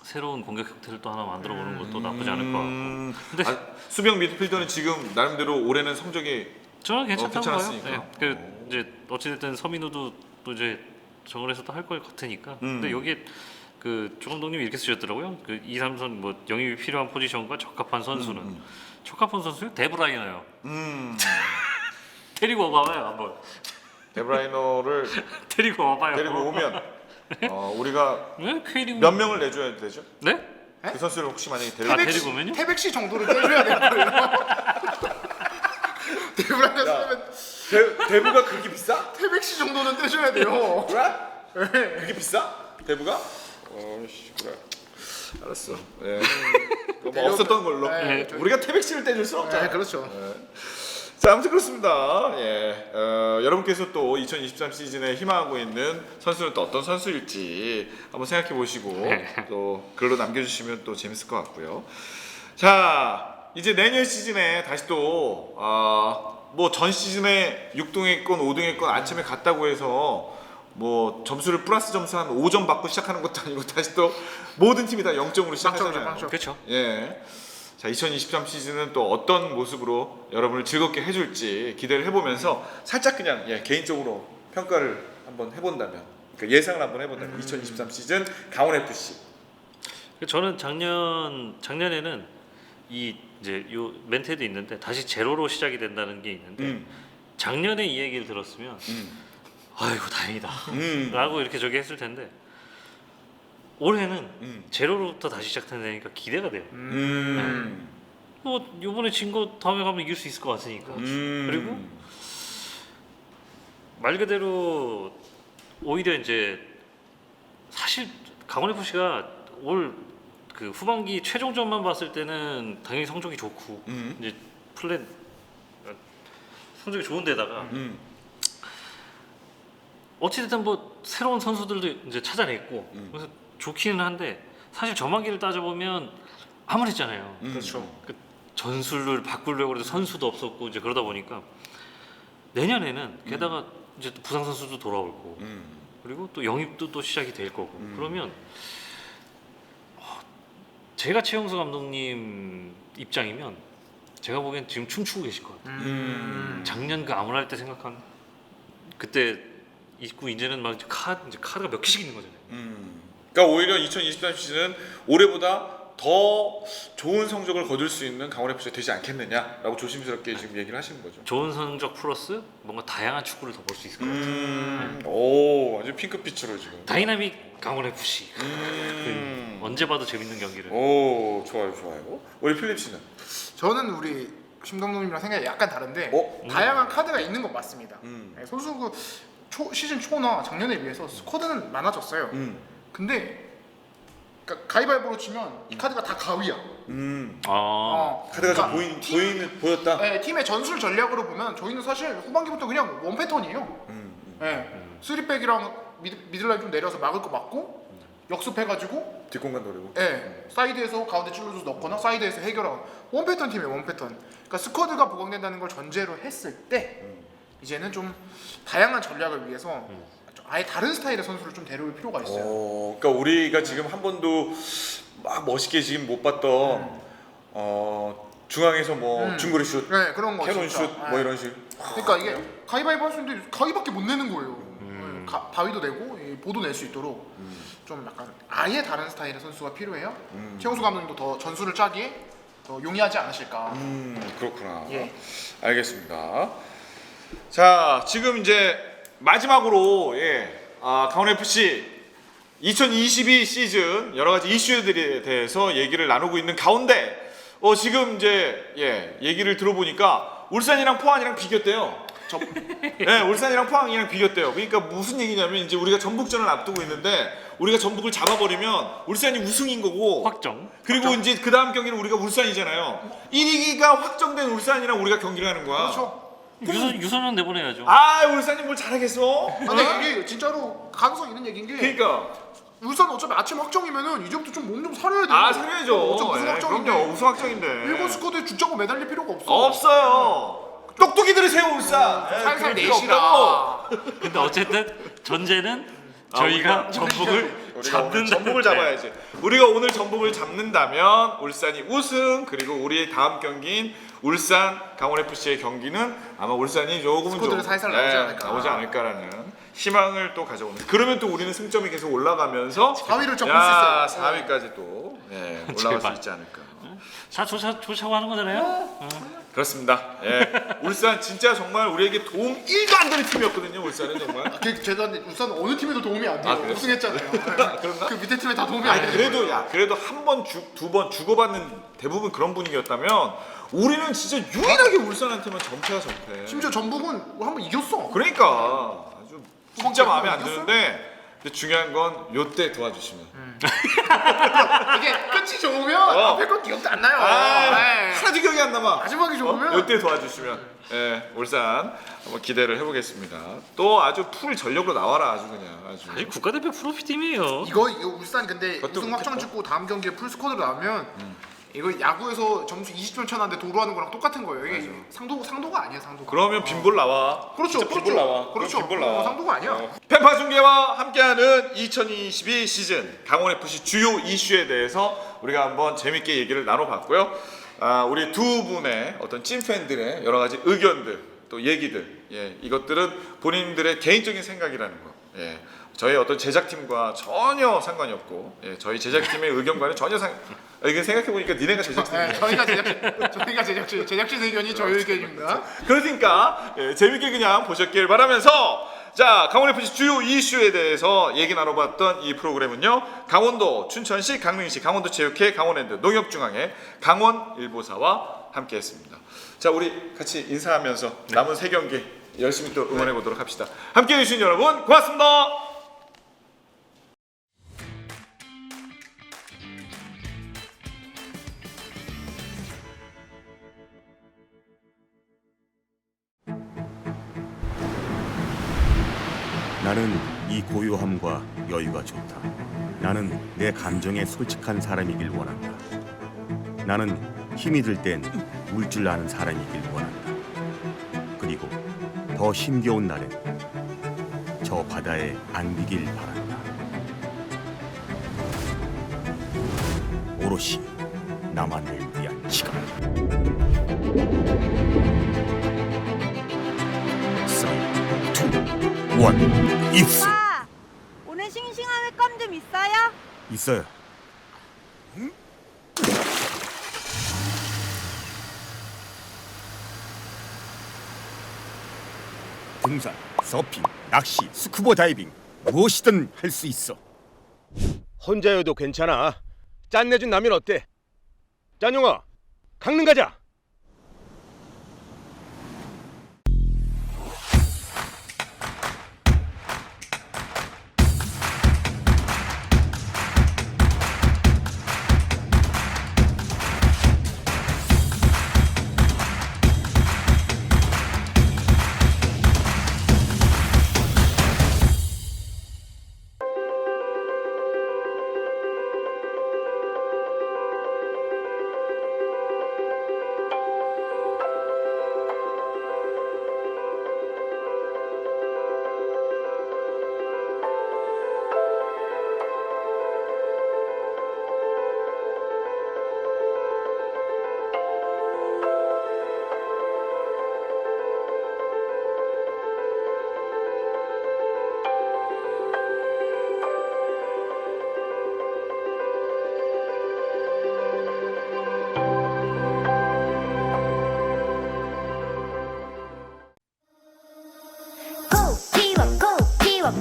새로운 공격 형태를 또 하나 만들어 보는 것도 나쁘지 않을 것 같고. 근데 수비형 미드필더는 지금 나름대로 올해는 성적이 저는 괜찮다고 봐요. 괜찮았으니까. 네. 그 이제 어찌됐든 서민우도 또 이제 정글에서 또 할 것 같으니까. 근데 여기에 그 조 감독님이 이렇게 쓰셨더라고요. 그 2, 3선 뭐 영입이 필요한 포지션과 적합한 선수는 적합한 선수요? 데브라이너요. 데리고 와봐요 한번. 데브라이너를 데리고 와봐요. 데리고 오면 우리가 왜 K리그 몇 명을 내줘야 되죠? 네? 그 선수를 혹시 만약에 데리고 오면요? 태백씨 정도를 떼줘야 되는 거예요. 데브라이너 쓰면 대부가 그렇게 비싸? 태백씨 정도는 떼줘야 돼요. 그래? 그렇게 비싸? 대부가? 어씨 그래. 알았어. 예. 뭐 없었던 걸로. 네, 우리가 태백씨를 떼줄 수 없잖아. 네, 그렇죠. 자, 아무튼 그렇습니다. 예, 여러분께서 또 2023 시즌에 희망하고 있는 선수는 또 어떤 선수일지 한번 생각해 보시고 또 글로 남겨주시면 또 재밌을 것 같고요. 자, 이제 내년 시즌에 다시 또 뭐 전 시즌에 6등했건 5등했건 아침에 갔다고 해서 뭐 점수를 플러스 점수 한 5점 받고 시작하는 것도 아니고 다시 또 모든 팀이 다 0점으로 시작하잖아요. 그렇죠. 예. 자, 2023 시즌은 또 어떤 모습으로 여러분을 즐겁게 해줄지 기대를 해보면서 살짝 그냥 개인적으로 평가를 한번 해본다면, 그러니까 예상을 한번 해본다면 2023 시즌 강원 FC. 저는 작년에는 이 이제 요 멘트도 있는데 다시 제로로 시작이 된다는 게 있는데 작년에 이 얘기를 들었으면 아이고 다행이다라고 이렇게 저기 했을 텐데. 올해는 제로로부터 다시 시작된다니까 기대가 돼요. 네. 뭐 이번에 진 거 다음에 가면 이길 수 있을 것 같으니까. 그리고 말 그대로 오히려 이제 사실 강원 FC가 올 그 후반기 최종전만 봤을 때는 당연히 성적이 좋고 이제 플랜 성적이 좋은데다가 어찌됐든 뭐 새로운 선수들도 이제 찾아냈고 그래서 좋기는 한데 사실 전반기를 따져보면 아무랬잖아요. 그렇죠. 그 전술을 바꾸려고 해도 선수도 없었고 이제 그러다 보니까 내년에는 게다가 이제 또 부상 선수도 돌아올 거고 그리고 또 영입도 또 시작이 될 거고 그러면 제가 최용수 감독님 입장이면 제가 보기엔 지금 춤추고 계실 것 같아요. 작년 그 아무나 할 때 생각한 그때 있고 이제는 막 이제 카드가 몇 개씩 있는 거잖아요. 그러니까 오히려 2023 시즌은 올해보다 더 좋은 성적을 거둘 수 있는 강원 FC가 되지 않겠느냐라고 조심스럽게 지금 얘기를 하시는 거죠. 좋은 성적 플러스 뭔가 다양한 축구를 더 볼 수 있을 것 같아요. 오, 아주 핑크빛으로 지금. 다이나믹 강원 FC. 언제 봐도 재밌는 경기를. 오, 좋아요, 좋아요. 우리 필립 씨는? 저는 우리 심동동님이랑 생각이 약간 다른데 어? 다양한 카드가 있는 건 맞습니다. 네, 선수 시즌 초나 작년에 비해서 스쿼드는 많아졌어요. 근데 가위바위보로 치면 이 카드가 다 가위야. 카드가 좀 그러니까 보였다. 네, 팀의 전술 전략으로 보면 저희는 사실 후반기부터 그냥 원 패턴이에요. 네, 3백이랑 미들라인 좀 내려서 막을 거 막고 역습해가지고 뒷공간 노리고. 네, 사이드에서 가운데 찔러줘서 넣거나 사이드에서 해결하는 원 패턴 팀이에요. 원 패턴. 그러니까 스쿼드가 보강된다는 걸 전제로 했을 때 이제는 좀 다양한 전략을 위해서 좀 아예 다른 스타일의 선수를 좀 데려올 필요가 있어요. 그러니까 우리가 지금 한 번도 막 멋있게 지금 못 봤던 중앙에서 뭐 중거리 슛, 네, 그런 거 캐논 진짜. 슛, 뭐 이런 식. 그러니까 이게 가위바위보 할 수 있는데 가위밖에 못 내는 거예요. 바위도 내고 보도 낼 수 있도록 좀 약간 아예 다른 스타일의 선수가 필요해요. 최용수 감독님도 더 전술을 짜기에 더 용이하지 않으실까. 그렇구나. 예. 알겠습니다. 자, 지금 이제 마지막으로 강원 FC 2022 시즌 여러 가지 이슈들에 대해서 얘기를 나누고 있는 가운데 지금 이제 얘기를 들어보니까 울산이랑 포항이랑 비겼대요. 울산이랑 포항이랑 비겼대요. 그러니까 무슨 얘기냐면 이제 우리가 전북전을 앞두고 있는데 우리가 전북을 잡아버리면 울산이 우승인 거고 확정. 그리고 이제 그 다음 경기는 우리가 울산이잖아요. 1위가 확정된 울산이랑 우리가 경기를 하는 거야. 그렇죠. 유소년 내보내야죠. 울산이 뭘 잘하겠어? 근데 이게 진짜로 가능성 있는 얘기인 게 그러니까 울산 어차피 아침 확정이면은 이제부터 좀 몸 좀 사려야 돼요. 살려야죠. 어차피 우승 확정인데. 그럼요, 우승 확정인데. 일본 스쿼드에 죽자고 매달릴 필요가 없어. 없어요. 똑똑히 들으세요, 울산. 살살 그럴 필요 내시라. 없다고. 근데 어쨌든 전제는 저희가 전북을 우리가 오늘 잡는다. 전북을 잡아야지. 우리가 오늘 전북을 잡는다면 울산이 우승, 그리고 우리의 다음 경기인 울산 강원 FC의 경기는 아마 울산이 조금은 스쿼드를 살살 나오지 않을까라는 희망을 또 가져오는. 그러면 또 우리는 승점이 계속 올라가면서 4위를 접을 수 있어요. 4위까지 또 올라갈 제발. 수 있지 않을까. 자 좋자고 하는 거잖아요. 그렇습니다. 울산 진짜 정말 우리에게 도움 1도 안 되는 팀이었거든요. 울산은 정말. 제가 울산 어느 팀에도 도움이 안 돼요. 그래요? 우승했잖아요. 그런가? 그 밑에 팀에 다 도움이 안 돼요. 그래도 한 번, 두 번 주고받는 대부분 그런 분위기였다면 우리는 진짜 유일하게 울산한테만 전패야 전패. 심지어 전북은 한 번 이겼어. 그러니까 아주 진짜 마음에 안 이겼어요? 드는데 근데 중요한 건 요때 도와주시면. 이게 끝이 좋으면 앞에 건 기억도 안 나요. 네. 하나도 기억이 안 남아. 마지막이 좋으면 요때 도와주시면 울산 한번 기대를 해보겠습니다. 또 아주 풀 전력으로 나와라 아주 그냥 아주. 아니 국가대표 프로필팀이에요. 이거 울산 근데 그것도 우승 확정 짓고 다음 경기에 풀 스쿼드로 나오면 이거 야구에서 점수 20점 쳐놨는데 도루하는 거랑 똑같은 거예요. 이게 상도가 아니야, 상도가. 그러면 빈볼 나와. 그렇죠, 진짜 빈볼 그렇죠. 나와. 그렇죠. 빈볼 나와. 상도가 아니야. 펜파 중계와 함께하는 2022 시즌 강원 FC 주요 이슈에 대해서 우리가 한번 재밌게 얘기를 나눠봤고요. 우리 두 분의 어떤 찐팬들의 여러 가지 의견들 또 얘기들 이것들은 본인들의 개인적인 생각이라는 거. 저희 어떤 제작팀과 전혀 상관이 없고 저희 제작팀의 의견과는 전혀 이게 생각해 보니까 니네가 제작팀이야. 저희가 제작진 의견이 저희 의견입니다. 그러니까 재밌게 그냥 보셨길 바라면서 자 강원FC 주요 이슈에 대해서 얘기 나눠봤던 이 프로그램은요 강원도 춘천시 강릉시 강원도체육회 강원랜드 농협중앙회 강원일보사와 함께했습니다. 자 우리 같이 인사하면서 남은 세 경기 열심히 또 응원해 보도록 합시다. 함께해 주신 여러분 고맙습니다. 나는 이 고요함과 여유가 좋다. 나는 내 감정에 솔직한 사람이길 원한다. 나는 힘이 들 땐 울 줄 아는 사람이길 원한다. 그리고 더 힘겨운 날엔 저 바다에 안기길 바란다. 오롯이 나만을 위한 시간. 썸 2 원 입수. 오빠, 오늘 싱싱한 횟감 좀 있어요? 있어요. 등산, 서핑, 낚시, 스쿠버 다이빙 무엇이든 할 수 있어. 혼자여도 괜찮아. 짠내준 라면 어때? 짠용아, 강릉 가자.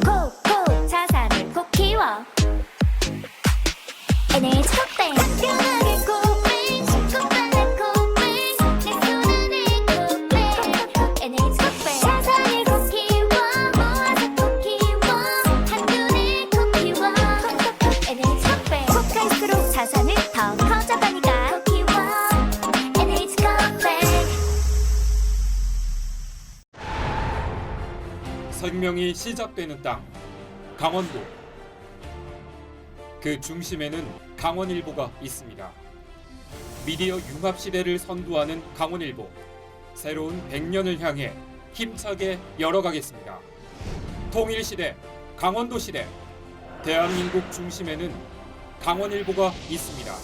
콕 자산을 콕 키워 NH 콕뱅 편하게 콕뱅 콕뱅 내 손안에 콕뱅 NH 콕뱅 자산을 콕 키워 모아서 콕 키워 한눈에 콕 키워 NH 콕뱅 콕할수록 자산은 더 커져가니까 콕 키워 NH 콕뱅 생명이 시작되는 땅 강원도. 그 중심에는 강원일보가 있습니다. 미디어 융합 시대를 선도하는 강원일보. 새로운 100년을 향해 힘차게 열어가겠습니다. 통일 시대, 강원도 시대. 대한민국 중심에는 강원일보가 있습니다.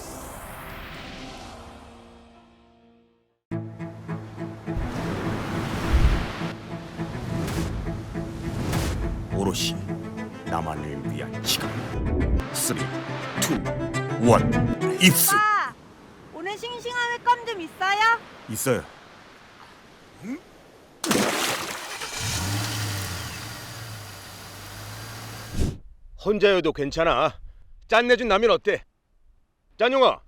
오롯이 나만을 위한 시간. 3, 2, 1 입수. 오빠, 오늘 싱싱한 횟감 좀 있어요? 있어요. 혼자여도 괜찮아. 짠내준 라면 어때? 짠용아,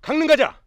강릉 가자.